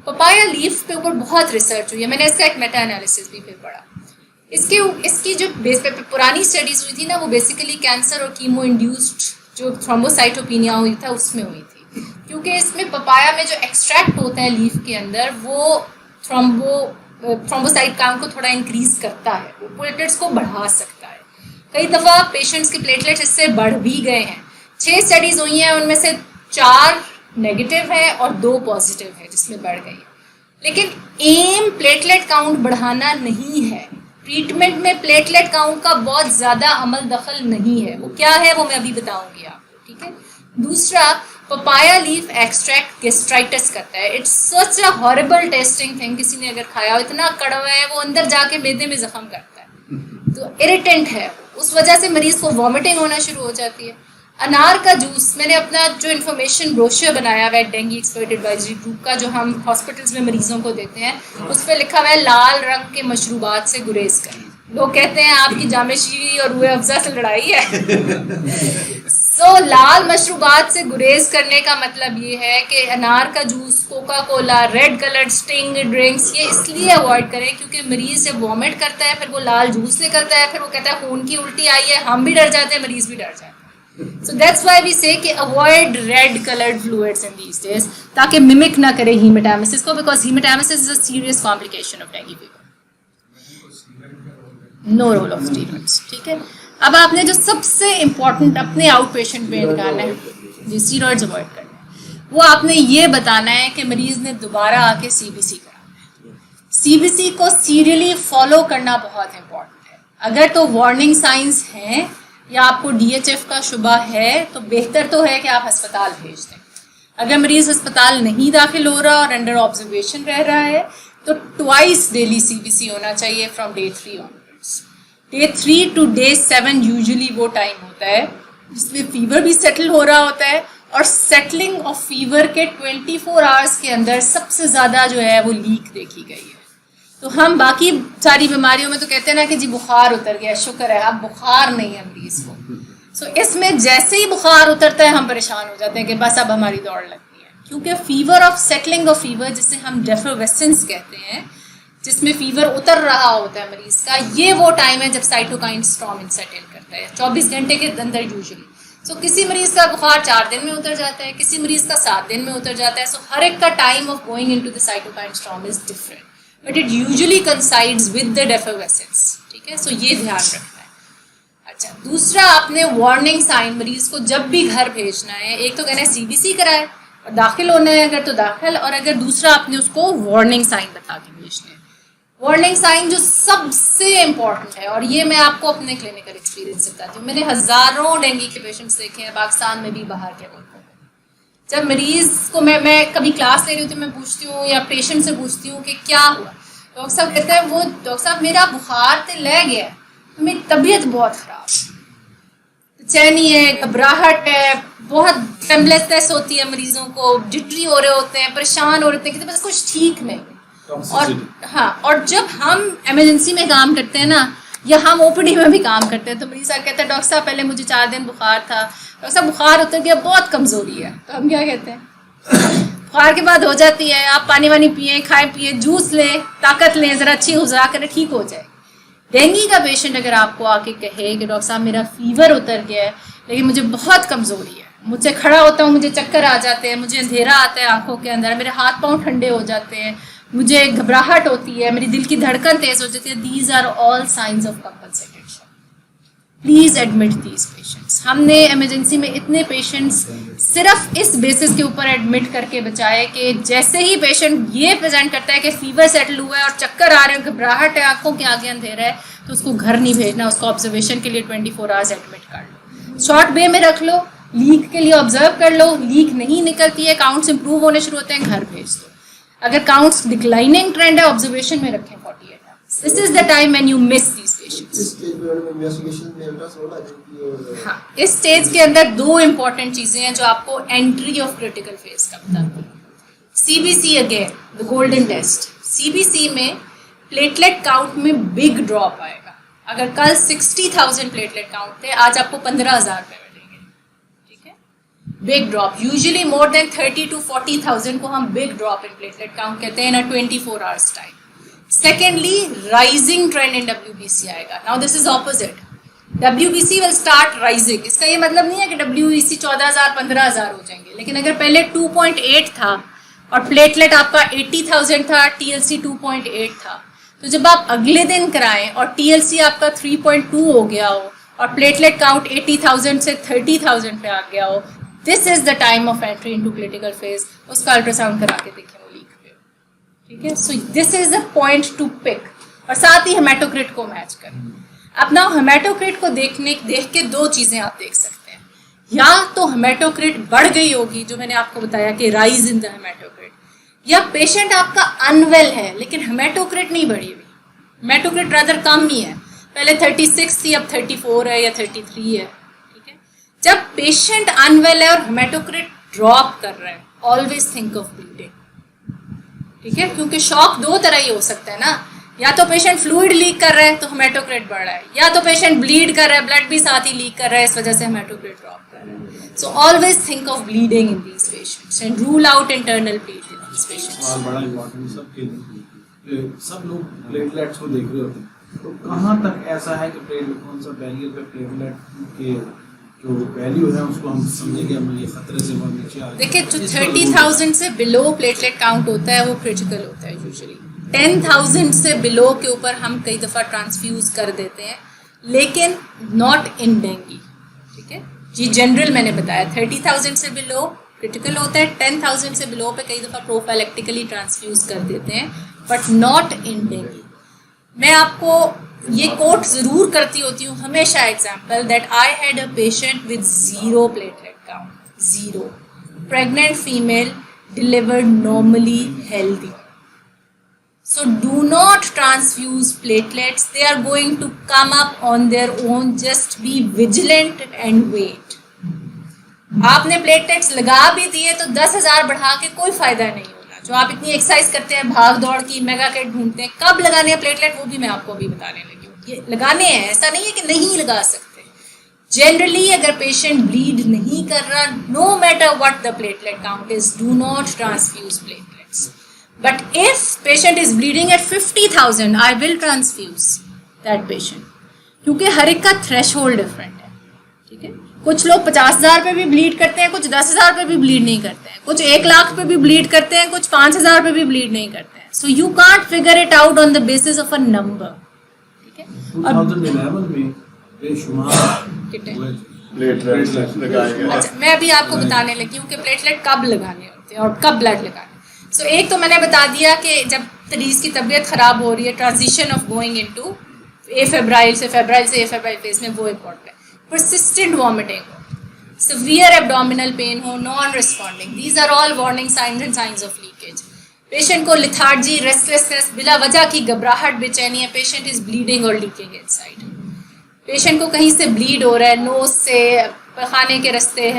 पपाया लीफ पे ऊपर बहुत रिसर्च हुई है, मैंने इसका एक मेटा एनालिसिस भी फिर पढ़ा। इसकी जो बेस पे पुरानी स्टडीज़ हुई थी ना, वो बेसिकली कैंसर और कीमो इंड्यूस्ड जो थ्रोम्बोसाइटोपिनिया हुई था उसमें हुई थी। क्योंकि इसमें पपाया में जो एक्सट्रैक्ट होता है लीफ के अंदर, वो थ्रोम्बोसाइट काउंट को थोड़ा इंक्रीज करता है, वो प्लेटलेट्स को बढ़ा सकता है। कई दफ़ा पेशेंट्स के प्लेटलेट्स इससे बढ़ भी गए हैं। 6 स्टडीज़ हुई हैं, उनमें से 4 नेगेटिव है और 2 पॉजिटिव है जिसमें बढ़ गई है। लेकिन एम प्लेटलेट काउंट बढ़ाना नहीं है। ट्रीटमेंट में प्लेटलेट काउंट का बहुत ज़्यादा अमल दखल नहीं है। वो क्या है वो मैं अभी बताऊंगी आपको, ठीक है। दूसरा, पपाया लीफ एक्सट्रैक्ट गैस्ट्राइटिस करता है। It's such a horrible testing thing. किसी ने अगर खाया हो, इतना कड़वा है, वो अंदर जाके मैदे में जख्म करता है, तो इरिटेंट है, उस वजह से मरीज को वॉमिटिंग होना शुरू हो जाती है। अनार का जूस, मैंने अपना जो इन्फॉर्मेशन ब्रोशर बनाया हुआ है डेंगू एक्सपर्ट एडवाइजरी ग्रुप का, जो हम हॉस्पिटल्स में मरीजों को देते हैं, उस पर लिखा हुआ है लाल रंग के मशरूबात से गुरेज करें। लोग कहते हैं आपकी जामे शीरी और रूह अफ़ज़ा से लड़ाई है। लाल मशरूबात से गुरेज करने का मतलब ये है कि अनार का juice, Coca Cola, red coloured sting drinks, ये इसलिए अवॉइड करें क्योंकि मरीज से वॉमिट करता है, फिर वो लाल जूस निकलता है, फिर वो कहता है खून की उल्टी आई है, हम भी डर जाते हैं, मरीज भी डर जाते हैं। So that's why we say कि avoid red colored fluids in these days, ताकि मिमिक ना करे हीमेटाइमिसिस को, because hematemesis is a serious complication of dengue fever. No role of steroids, ठीक है। अब आपने जो सबसे इम्पोर्टेंट अपने आउट पेशेंट में निकालना है, जी स्टीरॉइड्स अवॉइड करना है, वो आपने ये बताना है कि मरीज ने दोबारा आके CBC कराना है। CBC को सीरियली फॉलो करना बहुत इम्पोर्टेंट है। अगर तो वार्निंग साइंस हैं या आपको DHF का शुबा है तो बेहतर तो है कि आप अस्पताल भेज दें। अगर मरीज अस्पताल नहीं दाखिल हो रहा और अंडर ऑब्जर्वेशन रह रहा है तो ट्वाइस डेली CBC होना चाहिए from day 3 onwards. Day 3 to day 7 usually वो टाइम होता है जिसमें फीवर भी सेटल हो रहा होता है, और सेटलिंग ऑफ फीवर के 24 आवर्स के अंदर सबसे ज़्यादा जो है वो लीक देखी गई है। तो हम बाकी सारी बीमारियों में तो कहते हैं ना कि जी बुखार उतर गया, शुक्र है, अब बुखार नहीं है मरीज को। सो इसमें जैसे ही बुखार उतरता है हम परेशान हो जाते हैं कि बस अब हमारी दौड़ लगती है, क्योंकि fever of settling of fever, जिसे हम डेफिवेसेंस कहते हैं, जिसमें फीवर उतर रहा होता है मरीज का, ये वो टाइम है जब साइटोकाइन स्टॉर्म सेट इन करता है 24 घंटे के अंदर यूजुअली। सो किसी मरीज का बुखार 4 दिन में उतर जाता है, किसी मरीज का 7 दिन में उतर जाता है। सो हर एक का time of going into the cytokine storm is different, but it usually coincides with the defervescence, ठीक है। सो ये ध्यान रखना है। अच्छा, दूसरा, आपने वार्निंग साइन मरीज को जब भी घर भेजना है, एक तो कहना है CBC कराए और दाखिल होना है अगर तो दाखिल, और अगर दूसरा आपने उसको वार्निंग साइन बता के भेजने हैं। वार्निंग साइन जो सबसे इम्पॉर्टेंट है, और ये मैं आपको अपने क्लिनिकल एक्सपीरियंस से बताती हूँ, मैंने हज़ारों डेंगू के पेशेंट्स देखे हैं पाकिस्तान में भी, बाहर के मुल्कों में। जब मरीज को मैं कभी क्लास ले रही होती हूँ, मैं पूछती हूँ या पेशेंट से पूछती हूँ कि क्या हुआ, डॉक्टर साहब कहते हैं वो डॉक्टर साहब मेरा बुखार तो ले गया, मेरी तबीयत बहुत ख़राब, बेचैनी है, घबराहट है, बहुत ट्रेम्बलेसनेस होती है मरीजों को, जिटरी हो रहे होते हैं, परेशान हो रहे होते हैं कि बस कुछ ठीक नहीं। और हाँ, और जब हम इमरजेंसी में काम करते हैं ना, या हम OPD में भी काम करते हैं, तो मरीज साहब कहते हैं डॉक्टर साहब पहले मुझे 4 दिन बुखार था, डॉक्टर साहब बुखार उतर गया, बहुत कमज़ोरी है। तो हम क्या कहते हैं बुखार के बाद हो जाती है, आप पानी वानी पिए, खाए पिए, जूस लें, ताकत लें, ज़रा अच्छी गुज़रा करें, ठीक हो जाए। डेंगू का पेशेंट अगर आपको आके कहे कि डॉक्टर साहब मेरा फीवर उतर गया है लेकिन मुझे बहुत कमज़ोरी है, मुझसे खड़ा होता हूँ मुझे चक्कर आ जाते हैं, मुझे अंधेरा आता है आंखों के अंदर, मेरे हाथ पांव ठंडे हो जाते हैं, मुझे घबराहट होती है, मेरी दिल की धड़कन तेज हो जाती है, these are all signs of compensated shock. Please admit these patients. हमने इमरजेंसी में इतने पेशेंट्स सिर्फ इस बेसिस के ऊपर एडमिट करके बचाए कि जैसे ही पेशेंट ये प्रेजेंट करता है कि फीवर सेटल हुआ है और चक्कर आ रहे हैं, घबराहट है, आंखों के आगे अंधेरा है, तो उसको घर नहीं भेजना, उसको ऑब्जर्वेशन के लिए 24 आवर्स एडमिट कर लो, शॉर्ट बे में रख लो, लीक के लिए ऑब्जर्व कर लो, लीक नहीं निकलती है, काउंट्स इंप्रूव होने शुरू होते हैं, घर भेज दो। अगर काउंट्स डिक्लाइनिंग ट्रेंड है, ऑब्जर्वेशन में रखें 48 hours. This is the time when you miss these patients. इस स्टेज पे इन्वेस्टिगेशन में अल्ट्रासाउंड आ जाती है और हाँ, इस स्टेज के अंदर दो इंपॉर्टेंट चीजें हैं जो आपको एंट्री ऑफ क्रिटिकल फेज का बताती हैं। CBC again the golden test. CBC में प्लेटलेट काउंट में बिग ड्रॉप आएगा। अगर कल 60,000 प्लेटलेट काउंट थे, आज आपको 15,000 पे मिलेंगे। ठीक है, big drop. Usually more than 30 to 40,000 को हम big drop in platelet count कहते हैं in a 24 hours time. Secondly, rising trend in WBC आएगा। Now this is opposite, WBC will start rising. इसका ये मतलब नहीं है कि WBC 14,000 15,000 हो जाएंगे, लेकिन अगर पहले 2.8 था और प्लेटलेट आपका 80,000 था, TLC 2.8 था, तो जब आप अगले दिन कराएं और TLC आपका 3.2 हो गया हो और प्लेटलेट काउंट 80,000 से 30,000 पे आ गया हो, this is the time of entry into critical phase. उसका अल्ट्रासाउंड करा के देखें वो लीक पे। ठीक है, so this is the point to pick. और साथ ही हेमाटोक्रिट को मैच करें। अब ना हेमाटोक्रिट को देख के दो चीजें आप देख सकते हैं, या तो हेमाटोक्रिट बढ़ गई होगी, जो मैंने आपको बताया कि राइज इन द हेमाटोक्रिट, या पेशेंट आपका अनवेल है लेकिन हेमाटोक्रिट नहीं बढ़ी हुई, हेमाटोक्रिट रादर कम ही है, पहले 36 थी अब 34 है या 33 है। ठीक है, जब पेशेंट अनवेल है और हेमाटोक्रिट ड्रॉप कर रहा है, ऑलवेज थिंक ऑफ ब्लीडिंग। ठीक है, क्योंकि शॉक दो तरह ही हो सकता है ना, या तो पेशेंट फ्लूइड लीक कर रहा है तो हेमाटोक्रिट बढ़ रहा है, या तो पेशेंट ब्लीड कर रहा है, ब्लड भी साथ ही लीक कर रहा है, इस वजह से हेमाटोक्रिट ड्रॉप कर रहा है। So always think of bleeding in these patients and rule out internal bleed in these patients. और बड़ा इम्पोर्टेंट सबके लिए, सब लोग प्लेटलेट्स को देख रहे होते हैं, तो कहाँ तक ऐसा है कि प्लेटलेट कौन सा बैरियर पे प्लेटलेट के जो वैल्यू है उसको हम समझेंगे हम ये खतरे से बहुत नीचे आ देखिए, जो 30,000 से बिलो प्लेटलेट काउंट होता है वो क्रिटिकल होता है यूजुअली। 10,000 से बिलो के ऊपर हम कई दफ़ा ट्रांसफ्यूज कर देते हैं, लेकिन नॉट इन डेंगू। ठीक है जी, जनरल मैंने बताया 30,000 से बिलो क्रिटिकल होता है, 10,000 से बिलो पे कई दफ़ा प्रोफाइलेक्टिकली ट्रांसफ्यूज कर देते हैं, बट नॉट इन डेंगू। मैं आपको ये कोट ज़रूर करती होती हूँ हमेशा, example that I had a patient with 0 platelet count, 0, pregnant female, delivered normally, healthy. So do not transfuse platelets. They are going to come up on their own. Just be vigilant and wait. आपने प्लेटलेट्स लगा भी दिए तो 10,000 बढ़ा के कोई फायदा नहीं होगा। जो आप इतनी एक्सरसाइज करते हैं, भाग दौड़ की, मेगा किट ढूंढते हैं, कब लगाने हैं प्लेटलेट वो भी मैं आपको अभी बताने लगी हूँ। ये लगाने हैं, ऐसा नहीं है कि नहीं लगा सकते। जनरली अगर पेशेंट ब्लीड नहीं कर रहा, no matter what the platelet count is, do not transfuse platelets. But if patient is bleeding at 50,000, I will transfuse that patient, क्योंकि हर एक का थ्रेशहोल्ड डिफरेंट है। ठीक है, कुछ लोग 50,000 पे भी ब्लीड करते हैं, कुछ 10,000 पे भी ब्लीड नहीं करते हैं, कुछ 1 लाख पे भी ब्लीड करते हैं, कुछ 5,000 पे भी ब्लीड नहीं करते हैं। So you can't figure it out on the basis of a number. ठीक है, 2011 में बेशुमार प्लेटलेट्स लगाए गए। अच्छा, मैं अभी आपको बताने लगी हूँ कि प्लेटलेट कब लगाने होते हैं और कब ब्लड लगाने। सो एक तो मैंने बता दिया कि जब मरीज की तबीयत ख़राब हो रही है, transition of going into febrile से फेब्राइल फेज में, वो इम्पोर्टेंट है। परसिस्टेंट वॉमिटिंग हो, सिवियर एब्डोमिनल पेन हो, non responding, these are all warning signs and signs of leakage. Patient को लिथार्जी, रेस्टलेसनेस, बिला वजह की घबराहट, बेचैनी है, पेशेंट इज ब्लीडिंग और लीकिंग इनसाइड। पेशेंट को कहीं से ब्लीड हो रहा है, नोज से, खाने के रास्ते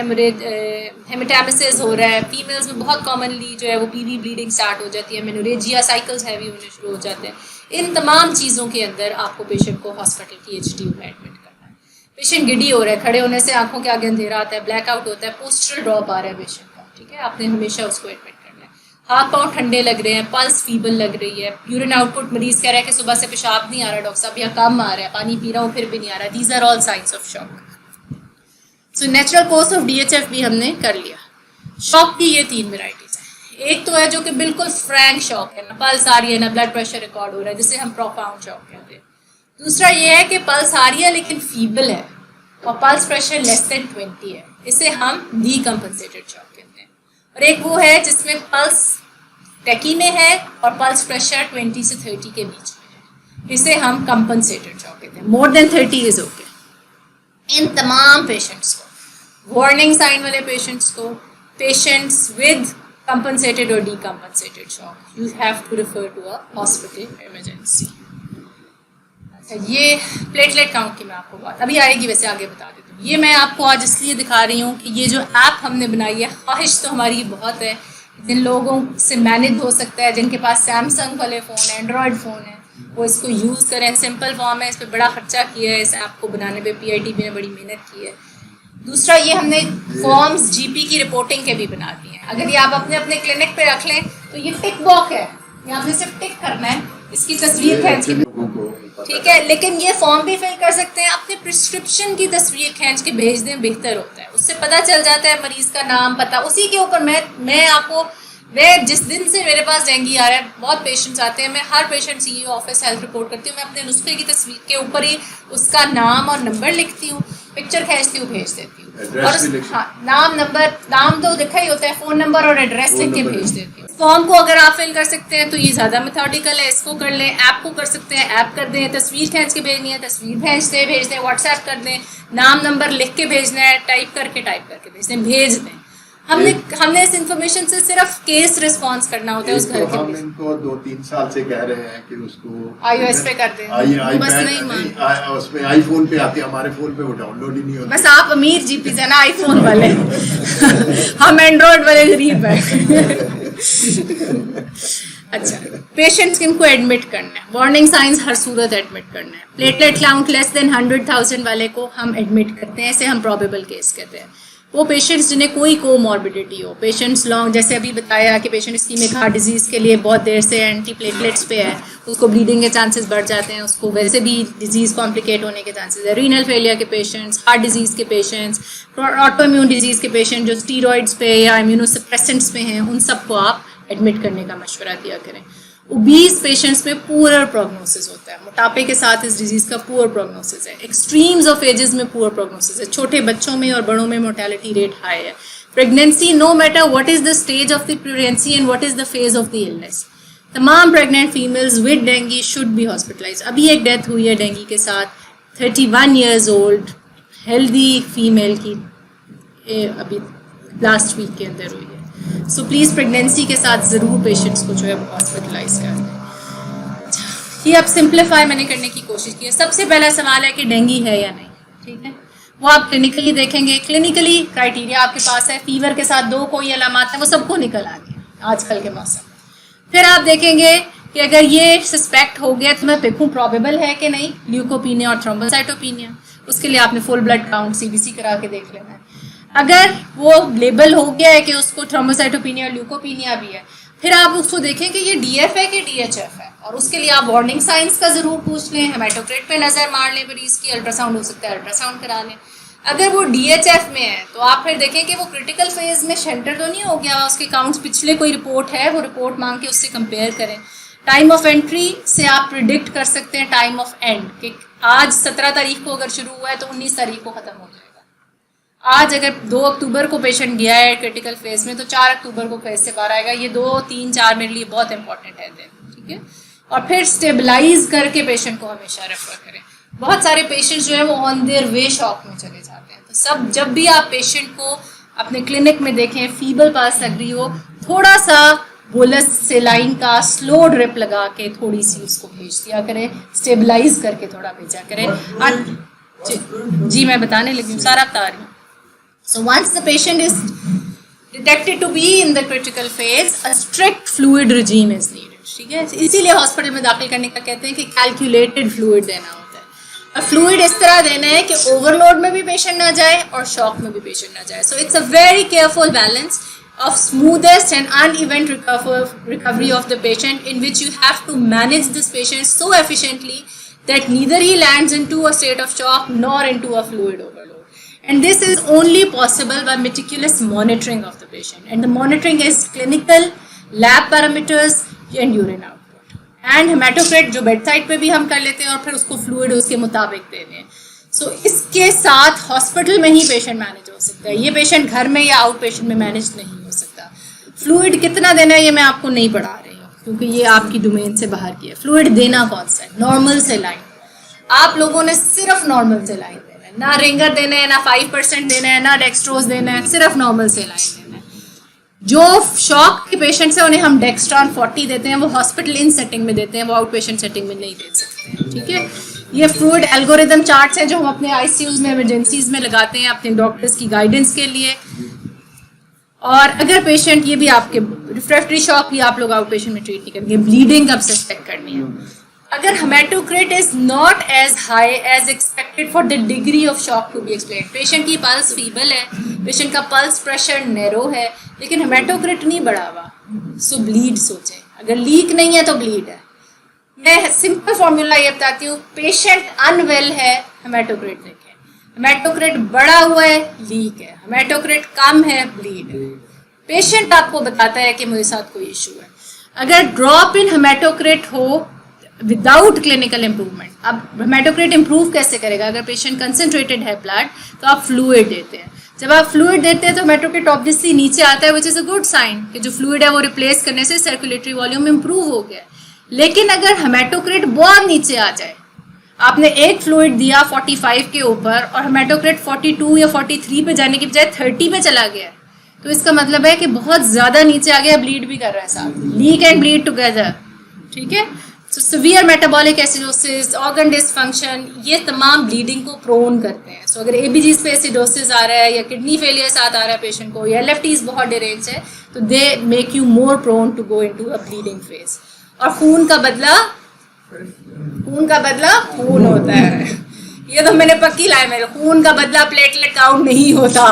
हेमेटामेसिस हो रहा है। फीमेल्स में बहुत कॉमनली जो है वो पीवी ब्लीडिंग स्टार्ट हो जाती है, मेनोरेजिया, साइकिल्स हैवी होने शुरू हो जाते हैं। इन तमाम चीज़ों के अंदर आपको पेशेंट को हॉस्पिटल की HDU में एडमिट करना है। पेशेंट गिडी हो रहा है, खड़े होने से आंखों के आगे अंधेरा आता है, ब्लैकआउट होता है, पोस्टरल ड्रॉप आ रहा है पेशेंट का। ठीक है, आपने हमेशा उसको एडमिट करना है। हाथ पाँव ठंडे लग रहे हैं, पल्स फीबल लग रही है, यूरिन आउटपुट मरीज कह रहा है कि सुबह से पेशाब नहीं आ रहा डॉक्टर साहब, या कम आ रहा है, पानी पी रहा हूँ फिर भी नहीं आ रहा, these are all signs of shock. So natural course of DHF भी हमने कर लिया। शॉक की ये 3 वेराइटीज हैं। एक तो है जो कि बिल्कुल फ्रैंक शॉक है, ना पल्स आ रही है ना ब्लड प्रेशर रिकॉर्ड हो रहा है, जिसे हम प्रोफाउंड शॉक कहते हैं। दूसरा ये है कि पल्स आ रही है लेकिन फीबल है और पल्स प्रेशर लेस देन 20 है, इसे हम डीकम्पनसेटेड शॉक कहते हैं। और एक वो है जिसमें पल्स टैकी में है और पल्स प्रेशर 20 से 30 के बीच में है, इसे हम कंपनसेटेड शॉक कहते हैं। More than 30 is okay. इन तमाम पेशेंट्स को, वार्निंग साइन वाले पेशेंट्स को, patients with compensated or decompensated shock, you have to refer to a hospital emergency. अच्छा, ये प्लेटलेट काउंट की मैं आपको बात अभी आएगी, वैसे आगे बता देती हूँ। ये मैं आपको आज इसलिए दिखा रही हूँ कि ये जो ऐप हमने बनाई है, ख्वाहिश तो हमारी बहुत है जिन लोगों से मैनेज हो सकता है, जिनके पास सैमसंग वाले फ़ोन है, एंड्रॉयड फ़ोन है, वो इसको यूज़ करें। सिंपल फॉर्म है, इस पर बड़ा खर्चा किया है, इस ऐप को बनाने पे PITB ने बड़ी मेहनत की है। दूसरा, ये हमने फॉर्म्स GP की रिपोर्टिंग के भी बना दिए हैं। अगर ये आप अपने अपने क्लिनिक पे रख लें तो ये टिक बॉक्स है, ये आपने सिर्फ टिक करना है, इसकी तस्वीर खींच के, ठीक है। लेकिन ये फॉर्म भी फिल कर सकते हैं, अपने प्रिस्क्रिप्शन की तस्वीर खींच के भेज दें, बेहतर होता है, उससे पता चल जाता है मरीज का नाम पता। उसी के ऊपर मैं आपको, मैं जिस दिन से मेरे पास डेंगू आ रहा है, बहुत पेशेंट्स आते हैं, मैं हर patient CEO office health report करती हूँ, मैं अपने नुस्खे की तस्वीर के ऊपर ही उसका नाम और नंबर लिखती हूँ, पिक्चर खींचती हूँ, भेज देती हूँ। और हाँ, नाम तो लिखा ही होता है, फ़ोन नंबर और एड्रेस लिख के भेज देती हूँ। फॉर्म को अगर आप फिल कर सकते हैं तो ये ज़्यादा मेथोडिकल है, इसको कर लें। ऐप को कर सकते हैं, ऐप कर दें। तस्वीर खींच के भेजनी है, तस्वीर भेज दें। व्हाट्सएप कर दें, नाम नंबर लिख के भेजना है, टाइप करके भेज दें। हमने इस इंफॉर्मेशन से सिर्फ केस रिस्पांस करना होता है उस घर के। हम इनको 2-3 साल से कह रहे हैं कि उसको iOS पे कर दें, बस नहीं मानते। उसमें iPhone पे आती है, हमारे फोन पे वो डाउनलोड ही नहीं होती। बस आप अमीर GP है ना, iPhone वाले हम एंड्रॉयड वाले गरीब हैं। अच्छा, पेशेंट्स किनको एडमिट करना है, वार्निंग साइंस हर सूरत एडमिट करना है। प्लेटलेट काउंट लेस देन 100,000 वाले को हम एडमिट करते हैं, इसे हम प्रोबेबल केस कहते हैं। वो पेशेंट्स जिन्हें कोई कोमॉर्बिडिटी हो, पेशेंट्स लॉन्ग, जैसे अभी बताया कि पेशेंट इस्कीमिक हार्ट डिजीज़ के लिए बहुत देर से एंटी प्लेटलेट्स पे है, उसको ब्लीडिंग के चांसेस बढ़ जाते हैं, उसको वैसे भी डिजीज़ कॉम्प्लिकेट होने के चांसेस है। रीनल फेलियर के पेशेंट्स, हार्ट डिजीज़ के पेशेंट्स, ऑटोइम्यून डिजीज़ के पेशेंट जो स्टीरॉइड्स पे या इम्यूनोसप्रेसेंट्स पे हैं, उन सबको आप एडमिट करने का मशवरा दिया करें। ओबीज पेशेंट्स में पुअर प्रोग्नोसिस होता है, मोटापे के साथ इस डिजीज़ का पुअर प्रोग्नोसिस है। एक्सट्रीम्स ऑफ एजेस में पुअर प्रोग्नोसिस है, छोटे बच्चों में और बड़ों में मोर्टेलिटी रेट हाई है। Pregnancy, no matter what is the stage of the pregnancy and what is the phase of the illness, तमाम pregnant females with dengue should be hospitalise. अभी एक डेथ हुई है डेंगू के साथ, 31 ईयर्स ओल्ड हेल्दी फीमेल की, अभी लास्ट वीक के अंदर हुई है। सो प्लीज़ प्रेगनेंसी के साथ ज़रूर पेशेंट्स को जो है हॉस्पिटलाइज कर दें। ये अब सिंप्लीफाई मैंने करने की कोशिश की है। सबसे पहला सवाल है कि डेंगू है या नहीं, ठीक है, वो आप क्लिनिकली देखेंगे। क्लिनिकली क्राइटेरिया आपके पास है, फीवर के साथ 2 कोई अलामात है, वो सबको निकल आ गया आजकल के मौसम में। फिर आप देखेंगे कि अगर ये सस्पेक्ट हो गया तो मैं देखूँ प्रोबेबल है कि नहीं, ल्यूकोपीनिया और थ्रोम्बोसाइटोपिनिया, उसके लिए आपने फुल ब्लड काउंट CBC करा के देख लेना है। अगर वो लेबल हो गया है कि उसको थ्रोम्बोसाइटोपिनिया और ल्यूकोपीनिया भी है, फिर आप उसको देखें कि ये DF है कि DHF है, और उसके लिए आप वार्निंग साइंस का ज़रूर पूछ लें, हेमाटोक्रिट पे नज़र मार लें मरीज़ की, अल्ट्रासाउंड हो सकता है अल्ट्रासाउंड करा लें। अगर वो DHF में है तो आप फिर देखें कि वो क्रिटिकल फेज में सेंटर तो नहीं हो गया, उसके काउंट्स पिछले कोई रिपोर्ट है, वो रिपोर्ट मांग के उससे कंपेयर करें। टाइम ऑफ एंट्री से आप प्रिडिक्ट कर सकते हैं टाइम ऑफ एंड, कि आज 17 तारीख को अगर शुरू हुआ है तो 19 तारीख को ख़त्म हो जाएगा। आज अगर 2 अक्टूबर को पेशेंट गया है क्रिटिकल फेज में तो 4 अक्टूबर को फेज से बाहर आएगा। ये 2, 3, 4 मेरे लिए बहुत इंपॉर्टेंट है दिन, ठीक है। और फिर स्टेबलाइज करके पेशेंट को हमेशा रेफर करें। बहुत सारे पेशेंट्स जो है वो ऑन देयर वे शॉक में चले जाते हैं, तो जब भी आप पेशेंट को अपने क्लिनिक में देखें, फीबल पास लग रही हो, थोड़ा सा बोलस सेलाइन का स्लो ड्रिप लगा के थोड़ी सी उसको भेज दिया करें, स्टेबलाइज करके थोड़ा भेजा करें। जी मैं बताने लगी हूँ, सारा बता रही हूँ। So once the patient is detected to be in the critical phase, a strict fluid regime is needed, ठीक है। इसीलिए हॉस्पिटल में दाखिल करने का कहते हैं कि कैलकुलेटेड फ्लूइड देना होता है, और फ्लूइड इस तरह देना है कि ओवरलोड में भी पेशेंट ना जाए और शॉक में भी पेशेंट ना जाए। So it's a very careful balance. of smoothest and unevent recovery of the patient, in which you have to manage this patient so efficiently that neither he lands into a state of shock nor into a fluid overload. And this is only possible by meticulous monitoring of the patient. And the monitoring is clinical, lab parameters and urine output. And hematocrit जो bedside पे भी हम कर लेते हैं और फिर उसको fluid उसके मुताबिक देने हैं. So इसके साथ हॉस्पिटल में ही पेशेंट मैनेज हो सकता है. ये पेशेंट घर में या आउट पेशेंट में मैनेज नहीं हो सकता. फ्लूइड कितना देना है ये मैं आपको नहीं पढ़ा रही हूँ क्योंकि ये आपकी डोमेन से बाहर की है. फ्लूइड देना कौन सा है? Normal saline. आप लोगों ने सिर्फ नॉर्मल सेलाइन देना है, ना रिंगर देना है, ना 5% देना है, ना डेक्स्ट्रोज देना है, सिर्फ नॉर्मल सेलाइन देना है. जो शॉक के पेशेंट्स हैं उन्हें हम डेक्स्ट्रॉन 40 देते हैं, वो हॉस्पिटल इन सेटिंग में देते हैं, वो आउट पेशेंट सेटिंग में नहीं दे सकते हैं. ठीक है. ये फ्लूइड एल्गोरिदम चार्ट्स हैं जो हम अपने आईसीयूज में इमरजेंसीज में लगाते हैं अपने डॉक्टर्स की गाइडेंस के लिए. और अगर पेशेंट, ये भी आपके रिफ्रैक्टरी शॉक भी आप लोग आउट पेशेंट में ट्रीट नहीं करेंगे, ब्लीडिंग कब सस्पेक्ट करनी है. अगर haematocrit is not as high as expected for the degree of shock to be explain. Patient की पल्स फीबल है, पेशेंट का पल्स प्रेशर नैरो है, लेकिन हेमाटोक्रिट नहीं बढ़ा हुआ, सो ब्लीड सोचें. अगर लीक नहीं है तो ब्लीड है. मैं सिंपल फॉर्मूला ये बताती हूँ. पेशेंट अनवेल है, हेमाटोक्रिट देखें. हेमाटोक्रिट बढ़ा हुआ है, लीक है. हेमाटोक्रिट कम है, ब्लीड है. पेशेंट आपको बताता है कि मेरे साथ कोई इशू है. अगर ड्रॉप इन हेमाटोक्रिट हो विदाउट क्लिनिकल इम्प्रूवमेंट, अब हेमाटोक्रिट इम्प्रूव कैसे करेगा? अगर पेशेंट कंसनट्रेटेड है ब्लड तो आप फ्लूइड देते हैं. जब आप फ्लूइड देते हैं तो हेमाटोक्रिट ऑब्वियसली नीचे आता है, which is a good sign कि जो फ्लूइड है वो रिप्लेस करने से सर्कुलेटरी वॉल्यूम इम्प्रूव हो गया. लेकिन अगर हेमाटोक्रिट बहुत नीचे आ जाए, आपने एक फ्लूइड दिया 45 के ऊपर और हेमाटोक्रिट 42 या 43 पे जाने की बजाय 30 पे चला गया, तो इसका मतलब है कि बहुत ज़्यादा नीचे आ गया, ब्लीड भी कर रहा है साथ. Leak and bleed together. ठीक है. So severe metabolic acidosis, organ dysfunction, ये तमाम ब्लीडिंग को प्रोन करते हैं. सो अगर एबीजीज पे एसिडोसिस आ रहा है या किडनी फेलियर साथ आ रहा है पेशेंट को, या एलएफटीज बहुत डिरेंज है, तो they make you more prone to go into a bleeding phase. और खून का बदला खून होता है. ये तो मैंने पक्की लाइन में, खून का बदला प्लेटलेट काउंट नहीं होता,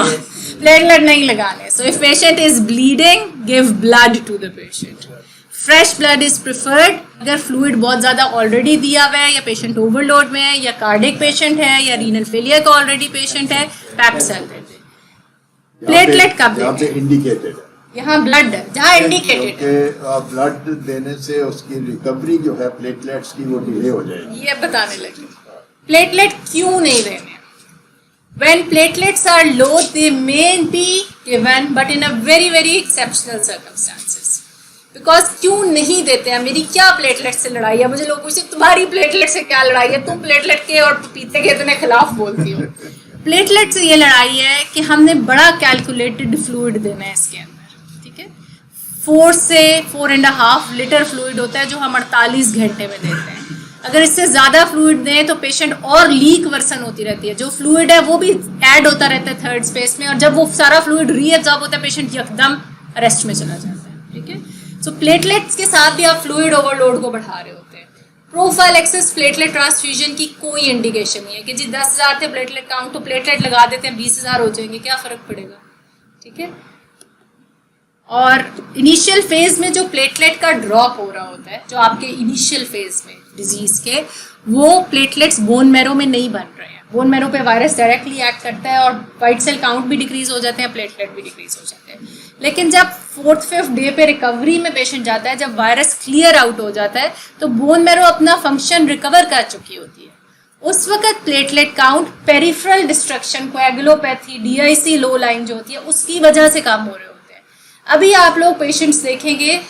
प्लेटलेट नहीं लगाने. So if patient is bleeding, give blood to the patient. Fresh blood is preferred. अगर फ्लूइड बहुत ज़्यादा ऑलरेडी दिया हुआ है, या पेशेंट ओवरलोड में है, या कार्डिक पेशेंट है, या रीनल फेलियर का ऑलरेडी पेशेंट है, पैप्सेल दे दें. प्लेटलेट कब दें? इंडिकेटेड है यहाँ ब्लड है जहाँ इंडिकेटेड है. ब्लड देने से उसकी रिकवरी जो है प्लेटलेट्स की वो डिले हो जाएगी. ये बताने लगे. प्लेटलेट क्यों नहीं देने? When platelets are low, they may be given, but in a very very exceptional circumstances. Because क्यों नहीं देते हैं? मेरी क्या प्लेटलेट से लड़ाई है? मुझे लोग पूछते तुम्हारी प्लेटलेट से क्या लड़ाई है? तुम प्लेटलेट के और पपीते के इतने खिलाफ बोलती हो. प्लेटलेट से ये लड़ाई है कि हमने बड़ा कैलकुलेटेड फ्लूइड देना है इसके अंदर. 4 से 4.5 लीटर फ्लूइड होता है जो हम 48 घंटे में देते हैं. अगर इससे ज़्यादा फ्लूइड दें तो पेशेंट और लीक वर्सन होती रहती है. जो फ्लूइड है वो भी ऐड होता रहता है थर्ड स्पेस में, और जब वो सारा फ्लूइड रीअब्जॉर्ब होता है पेशेंट एकदम रेस्ट में चला जाता है. ठीक है. सो प्लेटलेट्स के साथ भी आप फ्लूइड ओवरलोड को बढ़ा रहे होते हैं. प्रोफाइलैक्सिस प्लेटलेट ट्रांसफ्यूजन की कोई इंडिकेशन नहीं है कि जी 10,000 थे प्लेटलेट काउंट तो प्लेटलेट लगा देते हैं 20,000 हो जाएंगे, क्या फ़र्क पड़ेगा. ठीक है. और इनिशियल फेज में जो प्लेटलेट का ड्रॉप हो रहा होता है, जो आपके इनिशियल फेज में डिजीज के, वो प्लेटलेट्स बोन मैरो में नहीं बन रहे हैं. बोन मैरो पे वायरस डायरेक्टली एक्ट करता है और वाइट सेल काउंट भी डिक्रीज हो जाते हैं, प्लेटलेट भी डिक्रीज हो जाते हैं. लेकिन जब 4th-5th डे पे रिकवरी में पेशेंट जाता है, जब वायरस क्लियर आउट हो जाता है, तो बोन मैरो अपना फंक्शन रिकवर कर चुकी होती है. उस वक्त platelet count peripheral destruction, coagulopathy, DIC low line जो होती है उसकी वजह से कम हो रहे होते हैं. अभी आप लोग पेशेंट्स देखेंगे,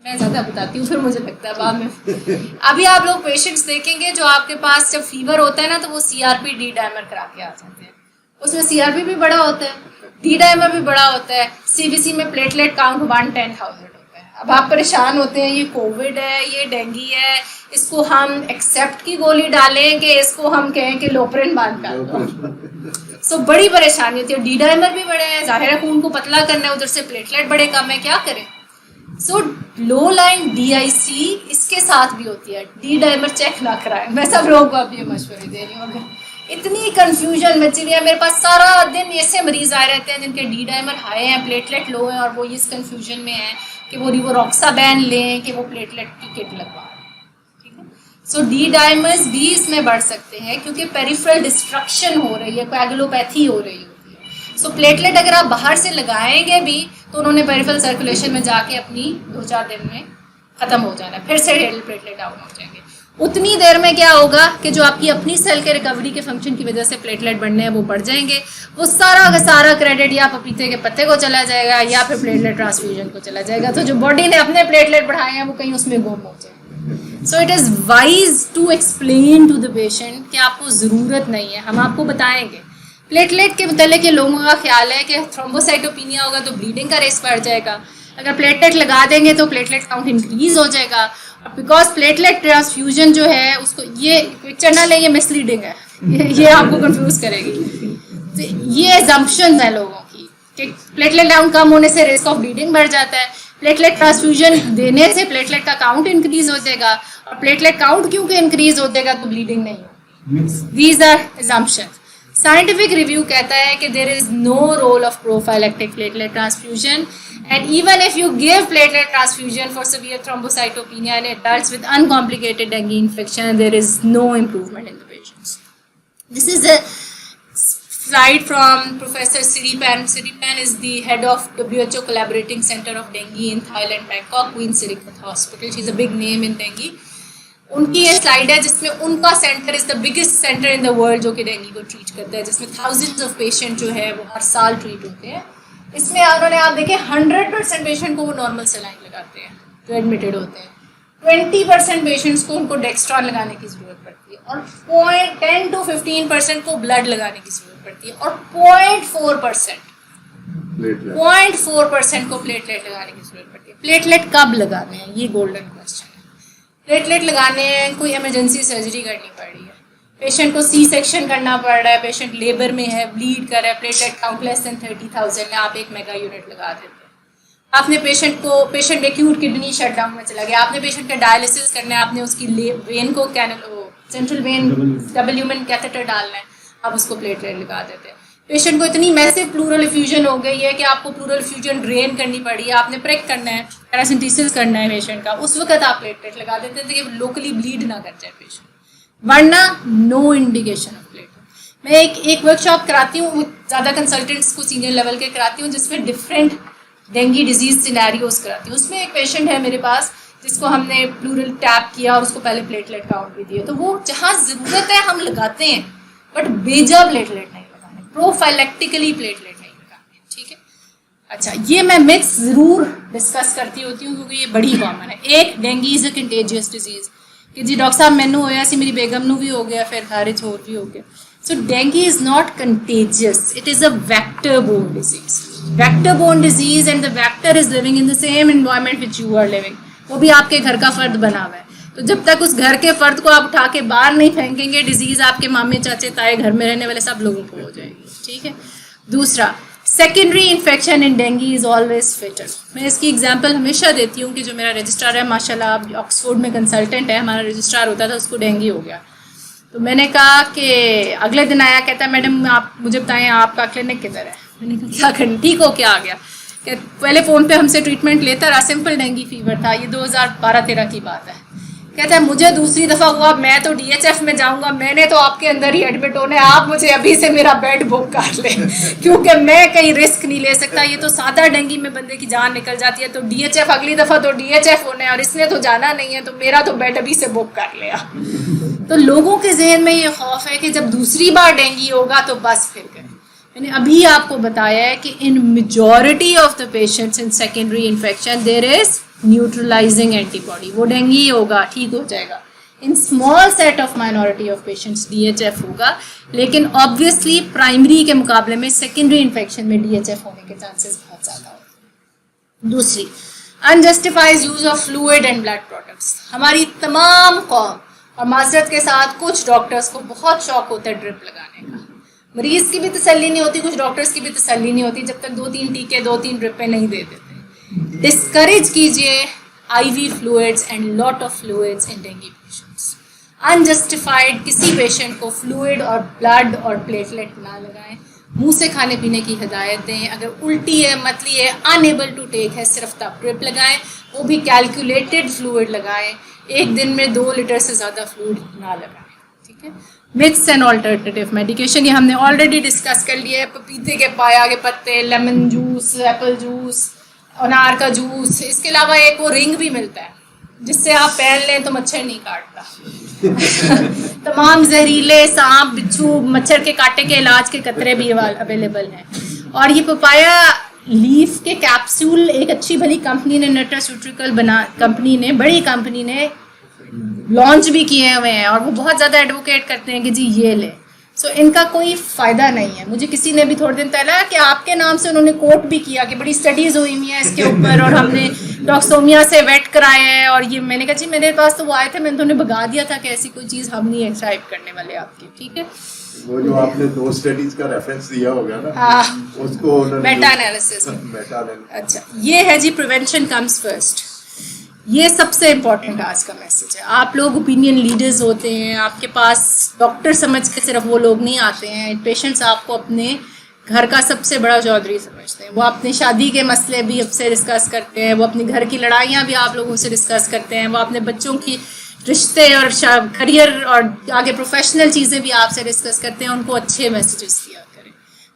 मैं ज़्यादा बताती हूँ फिर मुझे लगता है बाद में. अभी आप लोग पेशेंट्स देखेंगे जो आपके पास जब फीवर होता है ना तो वो CRP डी डायमर करा के आ जाते हैं. उसमें CRP भी बड़ा होता है, डी डायमर भी बड़ा होता है, CBC में प्लेटलेट काउंट 110,000 होता है. अब आप परेशान होते हैं, ये कोविड है, ये डेंगी है, इसको हम एक्सेप्ट की गोली डालें कि इसको हम कहें कि लोपरिन बांध कर दो. सो बड़ी परेशानी होती है. डी डायमर भी बड़े हैं, जाहिर है खून को पतला करना है, उधर से प्लेटलेट बड़े कम है, क्या करें. सो लो लाइन DIC इसके साथ भी होती है. डी डायमर चेक ना कराएं. मैं सब लोगों को अब ये मशवरे दे रही हूँ. अगर इतनी कंफ्यूजन मची हुई है मेरे पास। सारा दिन ऐसे मरीज आए रहते हैं जिनके डी डाइमर हाई हैं, प्लेटलेट लो हैं, और वो इस कंफ्यूजन में है कि वो रिवोरोक्साबैन लें कि वो प्लेटलेट की किट लगवाएं। ठीक है, सो डी डाइमर्स भी इसमें बढ़ सकते हैं क्योंकि पेरिफेरल डिस्ट्रक्शन हो रही है, कोएगुलोपैथी हो रही होती है। सो प्लेटलेट अगर आप बाहर से लगाएंगे भी तो उन्होंने पेरिफेरल सर्कुलेशन में जाके अपनी 2-4 दिन में ख़त्म हो जाना है, फिर से प्लेटलेट डाउन हो जाएंगे। उतनी देर में क्या होगा कि जो आपकी अपनी सेल के रिकवरी के फंक्शन की वजह से प्लेटलेट बढ़ने हैं वो बढ़ जाएंगे। वो सारा का सारा क्रेडिट या पपीते के पत्ते को चला जाएगा या फिर प्लेटलेट ट्रांसफ्यूजन को चला जाएगा। तो जो बॉडी ने अपने प्लेटलेट बढ़ाए हैं वो कहीं उसमें गुम हो जाएंगे। So it is wise to explain to the patient कि आपको ज़रूरत नहीं है, हम आपको बताएंगे। प्लेटलेट के मतलब के लोगों का ख्याल है कि थ्रोम्बोसाइटोपिनिया होगा तो ब्लीडिंग का रिस्क बढ़ जाएगा, अगर प्लेटलेट लगा देंगे तो प्लेटलेट काउंट इंक्रीज हो जाएगा। बिकॉज प्लेटलेट ट्रांसफ्यूजन जो है उसको, ये पिक्चर ना लें, ये मिसलीडिंग है, ये आपको कंफ्यूज करेगी। तो ये एजम्पशंस हैं लोगों की कि प्लेटलेट काउंट कम होने से रिस्क ऑफ ब्लीडिंग बढ़ जाता है, प्लेटलेट ट्रांसफ्यूजन देने से प्लेटलेट का काउंट इंक्रीज हो जाएगा, और प्लेटलेट काउंट क्योंकि इंक्रीज हो जाएगा तो ब्लीडिंग नहीं होगी। These are assumptions. Scientific review कहता है कि there is no role of prophylactic platelet transfusion, and even if you give platelet transfusion for severe thrombocytopenia in adults with uncomplicated dengue infection, there is no improvement in the patients. This is a slide from Professor Siripan. Siripan is the head of WHO Collaborating Center of Dengue in Thailand, Bangkok, Queen Sirikhat Hospital. She's a big name in dengue. उनकी ये स्लाइड है जिसमें उनका centre is the biggest centre in the world जो कि डेंगू को ट्रीट करता है, जिसमें थाउजेंड्स ऑफ पेशेंट जो है वो हर साल ट्रीट होते हैं। इसमें उन्होंने आप देखें 100% पेशेंट को वो नॉर्मल सलाइन लगाते हैं जो एडमिटेड होते हैं, 20% पेशेंट्स को उनको डेक्स्ट्रॉन लगाने की ज़रूरत पड़ती है, और 10 to 15% को ब्लड लगाने की ज़रूरत पड़ती है, और 0.4% को प्लेटलेट लगाने की ज़रूरत पड़ती है। प्लेटलेट कब लगाने हैं, ये गोल्डन क्वेश्चन है। प्लेटलेट लगाने हैं कोई इमरजेंसी सर्जरी करनी पड़ रही है, पेशेंट को सी सेक्शन करना पड़ रहा है, पेशेंट लेबर में है, ब्लीड कर रहा है, प्लेटलेट काउंट लेस देन 30,000 है, आप 1 मेगा यूनिट लगा देते हैं। आपने पेशेंट एक्यूट किडनी शटडाउन में चला गया, आपने पेशेंट का डायलिसिस करना है, आपने उसकी वेन को सेंट्रल वेन डब्ल्यूमेन कैथेटर डालना है, आप उसको प्लेटलेट लगा देते हैं। पेशेंट को इतनी मैसिव प्लूरल इफ्यूजन हो गई है कि आपको प्लूरल इफ्यूजन ड्रेन करनी पड़ी है, आपने प्रेक करना है, पैरासिंथेसिस करना है पेशेंट का, उस वक्त आप प्लेटलेट लगा देते हैं ताकि लोकली ब्लीड ना कर जाए पेशेंट, वरना नो इंडिकेशन ऑफ प्लेटलेट। मैं एक वर्कशॉप कराती हूँ, ज़्यादा कंसल्टेंट्स को सीनियर लेवल के कराती हूँ, जिसमें डिफरेंट डेंगी डिजीज सिनेरियोज कराती हूँ। उसमें एक पेशेंट है मेरे पास जिसको हमने प्लूरल टैप किया और उसको पहले प्लेटलेट काउंट भी दिया। तो वो जहाँ ज़रूरत है हम लगाते हैं, बट बेजा प्लेटलेट नहीं लगाने, प्रोफाइलेक्टिकली प्लेटलेट नहीं लगाने। ठीक है, अच्छा, ये मैं मिथ्स ज़रूर डिस्कस करती होती हूँ क्योंकि ये बड़ी कॉमन है। एक, dinghy is a contagious disease कि जी डॉक्टर साहब मैनू होया सी, मेरी बेगम नू भी हो गया, फिर घर होर भी हो गया। So dengue is not contagious, it is a vector borne disease. Vector borne disease and the vector is living in the same environment which you are living, वो भी आपके घर का फर्द बना हुआ है। तो जब तक उस घर के फर्द को आप उठा के बाहर नहीं फेंकेंगे, डिजीज़ आपके मामे चाचे ताए घर में रहने वाले सब लोगों को हो जाएगी। ठीक है, दूसरा, secondary infection in dengue is always fatal. मैं इसकी एग्जांपल हमेशा देती हूँ कि जो मेरा रजिस्ट्रार है माशाल्लाह ऑक्सफोर्ड में कंसल्टेंट है, हमारा रजिस्ट्रार होता था, उसको डेंगी हो गया। तो मैंने कहा कि अगले दिन आया, कहता मैडम आप मुझे बताएं आपका क्लिनिक किधर है। मैंने कहा क्या करना, ठीक हो क्या आ गया, कि पहले फ़ोन पे हमसे ट्रीटमेंट लेता रहा, सिंपल डेंगी फीवर था, ये 2012-13 की बात है। कहता है मुझे दूसरी दफ़ा हुआ, मैं तो DHF में जाऊंगा, मैंने तो आपके अंदर ही एडमिट होना है, आप मुझे अभी से मेरा बेड बुक कर लें क्योंकि मैं कहीं रिस्क नहीं ले सकता, ये तो सादा डेंगी में बंदे की जान निकल जाती है, तो DHF अगली दफ़ा तो DHF होना है और इसने तो जाना नहीं है, तो मेरा तो बेड अभी से बुक कर लिया। तो लोगों के जहन में ये खौफ है कि जब दूसरी बार डेंगी होगा तो बस फिर करें। मैंने अभी आपको बताया है कि in majority of the patients in secondary infection there is neutralising antibody, वो डेंगी होगा, ठीक हो जाएगा। In small set of minority of patients DHF होगा, लेकिन ऑब्वियसली प्राइमरी के मुकाबले में सेकेंडरी इन्फेक्शन में DHF होने के चांसेस बहुत ज़्यादा होते हैं। दूसरी, unjustified use of fluid and blood products. हमारी तमाम कौम और माजरत के साथ कुछ डॉक्टर्स को बहुत शौक होता है ड्रिप लगाने का, मरीज की भी तसल्ली नहीं होती, कुछ डॉक्टर्स की भी तसल्ली नहीं होती जब तक 2-3 टीके 2-3 ड्रिपें नहीं दे देते। डिस्करेज कीजिए IV fluids and lot of fluids in dinghy patients. Unjustified किसी पेशेंट को फ्लूइड और ब्लड और प्लेटलेट ना लगाएं। मुंह से खाने पीने की हिदायतें, अगर उल्टी है, मतली है, अनएबल टू टेक है, सिर्फ तब ड्रिप लगाएं, वो भी कैलकुलेटेड फ्लूइड लगाएं। एक दिन में 2 लीटर से ज़्यादा फ्लूइड ना लगाएं, ठीक है। मिथ्स एंड ऑल्टरनेटिव मेडिकेशन, ये हमने ऑलरेडी डिस्कस कर लिया है। पपीते के पाया के पत्ते, लेमन जूस, एप्पल जूस, अनार का जूस, इसके अलावा एक वो रिंग भी मिलता है जिससे आप पहन लें तो मच्छर नहीं काटता। तमाम जहरीले सांप, बिच्छू, मच्छर के कांटे के इलाज के कतरे भी अवेलेबल हैं। और ये पपाया लीफ के कैप्सूल एक अच्छी भली कंपनी ने, न्यूट्रास्यूटिकल बड़ी कंपनी ने लॉन्च भी किए हुए हैं और वो बहुत ज़्यादा एडवोकेट करते हैं कि जी ये ले। सो इनका कोई फ़ायदा नहीं है। मुझे किसी ने भी थोड़े दिन पहले कि आपके नाम से उन्होंने कोट भी किया कि बड़ी स्टडीज़ हुई हुई हैं इसके ऊपर और हमने डॉक्सोमिया से वेट कराए हैं और ये। मैंने कहा जी मेरे पास तो वो आए थे, मैंने तो उन्हें भगा दिया था कि ऐसी कोई चीज़ हम नहीं एक्सक्राइब करने वाले आपकी, ठीक है। वो जो आपने 2 स्टडीज का रेफरेंस दिया होगा ना, उसको मेटा एनालिसिस। अच्छा, ये है जी प्रिवेंशन कम्स फर्स्ट। ये सबसे इम्पॉर्टेंट आज का मैसेज है। आप लोग ओपिनियन लीडर्स होते हैं, आपके पास डॉक्टर समझ के सिर्फ वो लोग नहीं आते हैं। पेशेंट्स आपको अपने घर का सबसे बड़ा चौधरी समझते हैं। वो अपनी शादी के मसले भी आपसे डिस्कस करते हैं, वो अपने घर की लड़ाइयाँ भी आप लोगों से डिस्कस करते हैं, वो अपने बच्चों की रिश्ते और करियर और आगे प्रोफेशनल चीज़ें भी आपसे डिस्कस करते हैं। उनको अच्छे मैसेजेस दिया करें।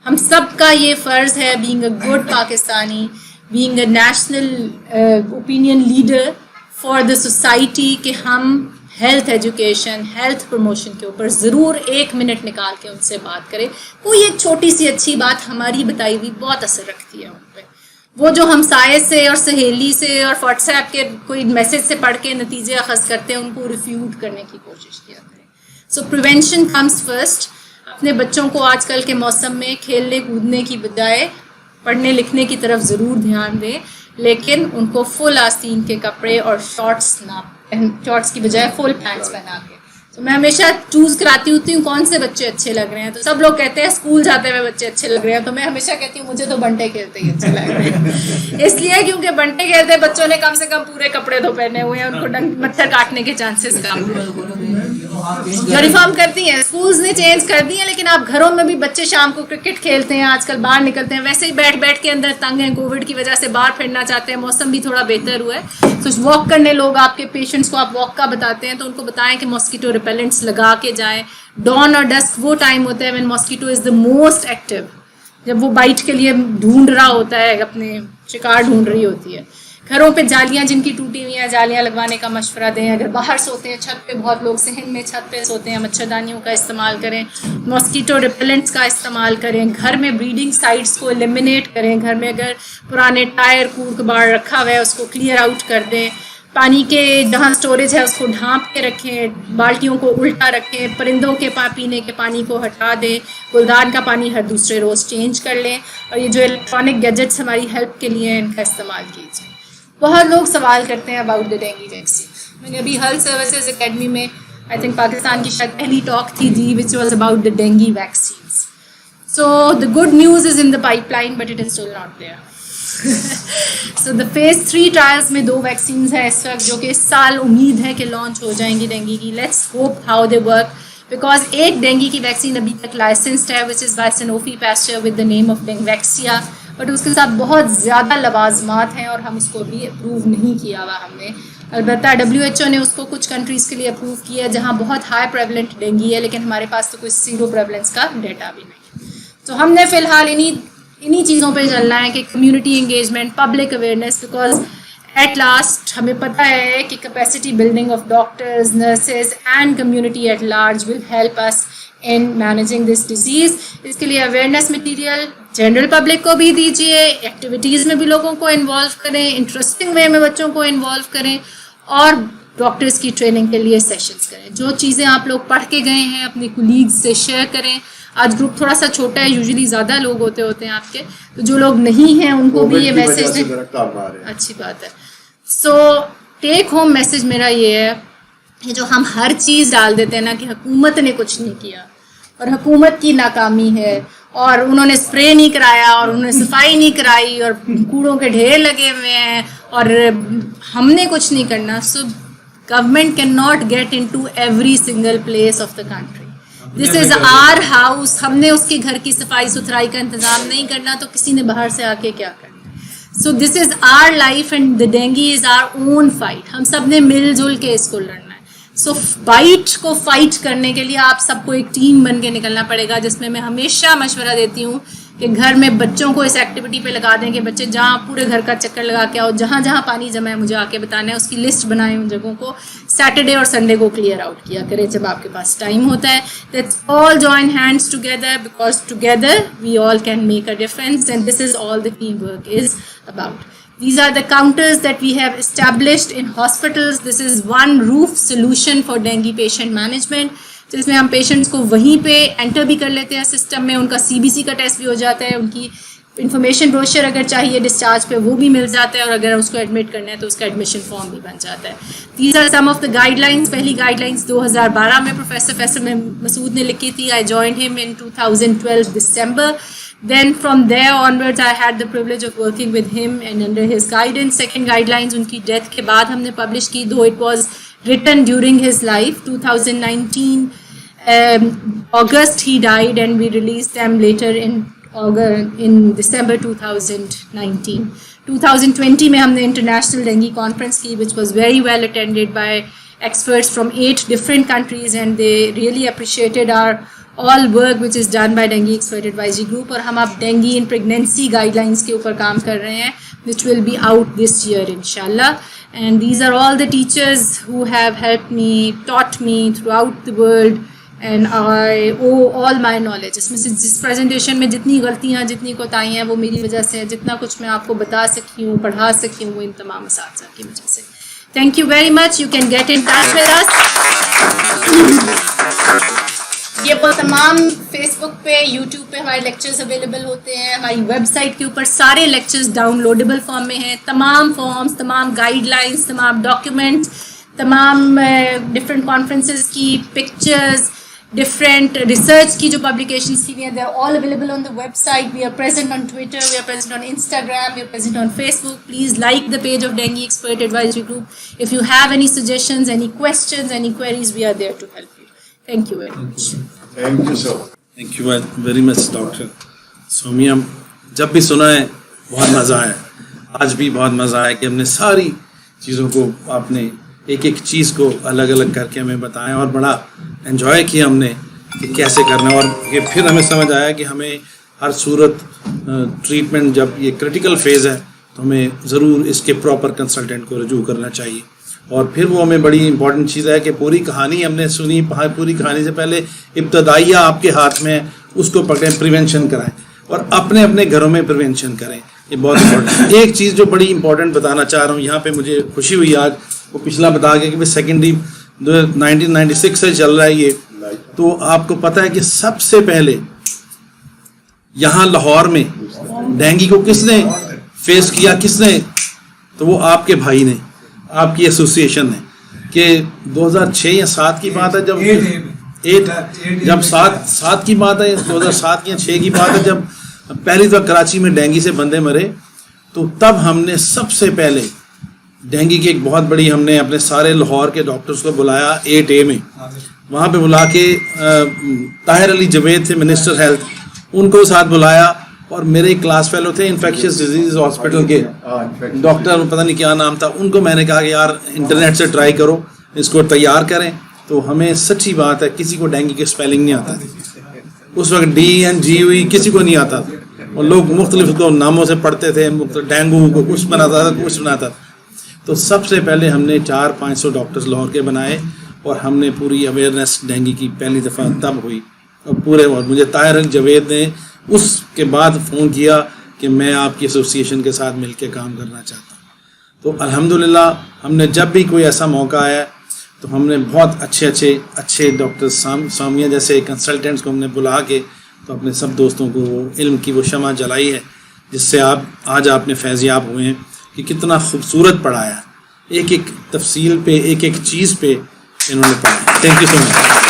हम सब का ये फ़र्ज़ है, being a good Pakistani, being a national opinion leader for the society, कि हम हेल्थ एजुकेशन, हेल्थ प्रमोशन के ऊपर ज़रूर 1 मिनट निकाल के उनसे बात करें। कोई एक छोटी सी अच्छी बात हमारी बताई हुई बहुत असर रखती है उन पर। वो जो हम साये से और सहेली से और व्हाट्सएप के कोई मैसेज से पढ़ के नतीजे अखज़ करते हैं, उनको रिफ्यूट करने की कोशिश किया करें। सो प्रिवेंशन कम्स फर्स्ट। अपने बच्चों को आजकल के मौसम में खेलने कूदने की बजाय पढ़ने लिखने की तरफ ज़रूर ध्यान दें, लेकिन उनको फुल आस्तीन के कपड़े और शॉर्ट्स की बजाय फुल पैंट्स पहना के। तो मैं हमेशा चूज़ कराती होती हूँ कौन से बच्चे अच्छे लग रहे हैं। तो सब लोग कहते हैं स्कूल जाते हुए बच्चे अच्छे लग रहे हैं, तो मैं हमेशा कहती हूँ मुझे तो बंटे खेलते ही अच्छे लग रहे हैं। इसलिए क्योंकि बंटे खेलते बच्चों ने कम से कम पूरे कपड़े तो पहने हुए हैं, उनको मच्छर काटने के चांसेस कम। यूनिफॉर्म करती हैं, स्कूल्स ने चेंज कर दी है, लेकिन आप घरों में भी बच्चे शाम को क्रिकेट खेलते हैं, आजकल बाहर निकलते हैं, वैसे ही बैठ बैठ के अंदर तंग हैं, कोविड की वजह से बाहर फिरना चाहते हैं, मौसम भी थोड़ा बेहतर हुआ है। तो वॉक करने लोग आपके पेशेंट्स को आप वॉक का बताते हैं तो उनको बताएं कि मॉस्किटो रिपेलेंट्स लगा के जाएं। डॉन और डस्क वो टाइम होता है when mosquito is the most active, जब वो बाइट के लिए ढूंढ रहा होता है, अपने शिकार ढूंढ रही होती है। घरों पे जालियाँ जिनकी टूटी हुई हैं, जालियाँ लगवाने का मशवरा दें। अगर बाहर सोते हैं छत पे, बहुत लोग सहन में छत पे सोते हैं, मच्छरदानियों का इस्तेमाल करें, मॉस्किटो रिपेलेंट्स का इस्तेमाल करें। घर में ब्रीडिंग साइट्स को एलिमिनेट करें। घर में अगर पुराने टायर कूड़ कबाड़ रखा हुआ है उसको क्लियर आउट कर दें। पानी के जहाँ स्टोरेज है उसको ढाँप के रखें, बाल्टियों को उल्टा रखें, परिंदों के पीने के पानी को हटा दें, गुलदान का पानी हर दूसरे रोज़ चेंज कर लें। और ये जो इलेक्ट्रॉनिक गैजेट्स हमारी हेल्प के लिए हैं, इनका इस्तेमाल कीजिए। बहुत लोग सवाल करते हैं अबाउट द डेंगू वैक्सीन। मैंने अभी हेल्थ सर्विसेज एकेडमी में आई थिंक पाकिस्तान की शायद पहली टॉक थी जी, which was about the dengue vaccine. So the good news is in the pipeline but it is still not there. So the phase 3 trials में 2 वैक्सीन हैं इस वक्त, जो कि इस साल उम्मीद है कि लॉन्च हो जाएंगी डेंगू की। Let's hope how they work, because एक डेंगू की वैक्सीन अभी तक लाइसेंस्ड है, which is by Sanofi Pasteur with the name of Dengvaxia, but उसके साथ बहुत ज़्यादा लवाजमात हैं और हम उसको अभी अप्रूव नहीं किया हुआ हमने। अलबत्ता WHO ने उसको कुछ कंट्रीज़ के लिए अप्रूव किया है जहाँ बहुत हाई प्रेवलेंट डेंगू है, लेकिन हमारे पास तो कोई 0 प्रेवलेंस का डेटा भी नहीं। तो हमने फ़िलहाल इन्हीं चीज़ों पे चलना है कि community engagement, public awareness, because at last हमें पता है कि capacity building of doctors, nurses and community at large will help us in managing this disease. इसके लिए अवेयरनेस मटीरियल जनरल पब्लिक को भी दीजिए, एक्टिविटीज़ में भी लोगों को इन्वॉल्व करें, इंटरेस्टिंग वे में बच्चों को इन्वॉल्व करें और डॉक्टर्स की ट्रेनिंग के लिए सेशंस करें। जो चीज़ें आप लोग पढ़ के गए हैं अपने कुलीग्स से शेयर करें। आज ग्रुप थोड़ा सा छोटा है, यूजुअली ज़्यादा लोग होते हैं आपके, तो जो लोग नहीं हैं उनको भी ये मैसेज दें। अच्छी बात है। सो टेक होम मैसेज मेरा ये है कि जो हम हर चीज़ डाल देते हैं ना कि हुकूमत ने कुछ नहीं किया और हुकूमत की नाकामी है और उन्होंने स्प्रे नहीं कराया और उन्होंने सफाई नहीं कराई और कूड़ों के ढेर लगे हुए हैं और हमने कुछ नहीं करना। सो Government cannot get into every single place of the country. This is our house. हमने उसके घर की सफाई सुथराई का इंतजाम नहीं करना तो किसी ने बाहर से आके क्या करना. So this is our life and the dengue is our own fight. हम सब ने मिलजुल के इसको लड़ना है. So बाइट को फाइट करने के लिए आप सबको एक टीम बन के निकलना पड़ेगा, जिसमें मैं हमेशा मशवरा देती हूँ कि घर में बच्चों को इस एक्टिविटी पे लगा दें कि बच्चे जहाँ पूरे घर का चक्कर लगा के आओ, जहाँ जहाँ पानी जमा है मुझे आके बताना है, उसकी लिस्ट बनाएं, उन जगहों को सैटरडे और संडे को क्लियर आउट किया करें जब आपके पास टाइम होता है. Let's all join hands together because together we all can make a difference and this is all the team work is about. These are the counters that we have established in hospitals. This is one roof solution for dengue patient management. जिसमें हम पेशेंट्स को वहीं पे एंटर भी कर लेते हैं सिस्टम में, उनका CBC का टेस्ट भी हो जाता है, उनकी इन्फॉर्मेशन ब्रोशर अगर चाहिए डिस्चार्ज पे वो भी मिल जाता है, और अगर उसको एडमिट करना है तो उसका एडमिशन फॉर्म भी बन जाता है. These are some of the guidelines. पहली गाइडलाइंस 2012 में प्रोफेसर फैसल मसूद ने लिखी थी. I joined him in 2012 December. Then from there onwards I had the privilege of working with him and under his guidance. Second guidelines उनकी डेथ के बाद हमने पब्लिश की, though it was written during his life. 2019 August he died and we released them later in December 2019. 2020 में हमने international dengue conference की, which was very well attended by experts from 8 different countries and they really appreciated our all work which is done by dengue expert advisory group. और हम अब dengue in pregnancy guidelines के ऊपर काम कर रहे हैं, which will be out this year inshallah. And these are all the teachers who have helped me, taught me throughout the world and I owe all my knowledge. इसमें से जिस presentation में जितनी गलतियाँ जितनी कोताहियाँ हैं वो मेरी वजह से है, जितना कुछ मैं आपको बता सकी हूँ पढ़ा सकी हूँ वो इन तमाम असातिज़ा की वजह से. Thank you very much. You can get in touch with us. ये वो तमाम फेसबुक पे, यूट्यूब पे हमारे लेक्चर्स अवेलेबल होते हैं. हमारी वेबसाइट के ऊपर सारे लेक्चर्स डाउनलोडेबल फॉर्म में हैं. तमाम फॉर्म्स, तमाम गाइडलाइंस, तमाम डॉक्यूमेंट्स, तमाम डिफरेंट कॉन्फ्रेंसेस की पिक्चर्स, different research की जो publications थी, they are all available on the website. We are present on Twitter, we are present on Instagram, we are present on Facebook. Please like the page of Dengue Expert Advisory Group. If you have any suggestions, any questions, any queries, we are there to help you. Thank you very much. Thank you, sir. Thank you very much doctor Somia. जब भी सुना है बहुत मज़ा आया, आज भी बहुत मज़ा आया कि हमने सारी चीज़ों को आपने एक एक चीज़ को अलग अलग करके हमें बताया और बड़ा एंजॉय किया हमने कि कैसे करना. और ये फिर हमें समझ आया कि हमें हर सूरत ट्रीटमेंट जब ये क्रिटिकल फेज़ है तो हमें ज़रूर इसके प्रॉपर कंसल्टेंट को रजू करना चाहिए. और फिर वो हमें बड़ी इंपॉर्टेंट चीज़ है कि पूरी कहानी हमने सुनी, पूरी कहानी से पहले इब्तदाइया आपके हाथ में है, उसको पकड़ें, प्रिवेंशन कराएं और अपने अपने घरों में प्रिवेंशन करें. ये बहुत इंपॉर्टेंट. एक चीज़ जो बड़ी इंपॉर्टेंट बताना चाह रहा हूँ यहाँ पे, मुझे खुशी हुई आज वो पिछला बता गया कि भाई सेकेंडरी 1996 से चल रहा है ये. तो आपको पता है कि सबसे पहले यहाँ लाहौर में डेंगू को किसने फेस किया, किसने? तो वो आपके भाई ने, आपकी एसोसिएशन ने. कि 2006 या 7 की बात है जब 7 की बात है, 2007 या 6 की बात है, जब पहली दफा कराची में डेंगू से बंदे मरे. तो तब हमने सबसे पहले डेंगू की एक बहुत बड़ी, हमने अपने सारे लाहौर के डॉक्टर्स को बुलाया 8A में, वहाँ पे बुला के ताहिर अली जवेद थे मिनिस्टर हेल्थ, उनको साथ बुलाया. और मेरे क्लास फेलो थे इन्फेक्शियस डिजीज हॉस्पिटल के डॉक्टर, पता नहीं क्या नाम था, उनको मैंने कहा कि यार इंटरनेट से ट्राई करो, इसको तैयार करें. तो हमें सच्ची बात है किसी को डेंगू की स्पेलिंग नहीं आता थी उस वक्त, DNGUE किसी को नहीं आता था. और लोग मुख्तलिफ को नामों से पढ़ते थे, डेंगू को कुछ बनाता था, कुछ बनाता था. तो सबसे पहले हमने 400-500 डॉक्टर्स लाहौर के बनाए और हमने पूरी अवेयरनेस डेंगू की पहली दफ़ा तब हुई. और पूरे, और मुझे ताहिर अली जवेद ने उसके बाद फ़ोन किया कि मैं आपकी एसोसिएशन के साथ मिलकर काम करना चाहता हूँ. तो अल्हम्दुलिल्लाह हमने जब भी कोई ऐसा मौका आया तो हमने बहुत अच्छे डॉक्टर सामिया जैसे कंसल्टेंट्स को हमने बुला के तो अपने सब दोस्तों को इल्म की वो शमा जलाई है, जिससे आप आज आपने फैज़याब हुए हैं कि कितना खूबसूरत पढ़ाया, एक एक तफसील पे, एक एक चीज़ पे इन्होंने पढ़ाया. Thank you so much.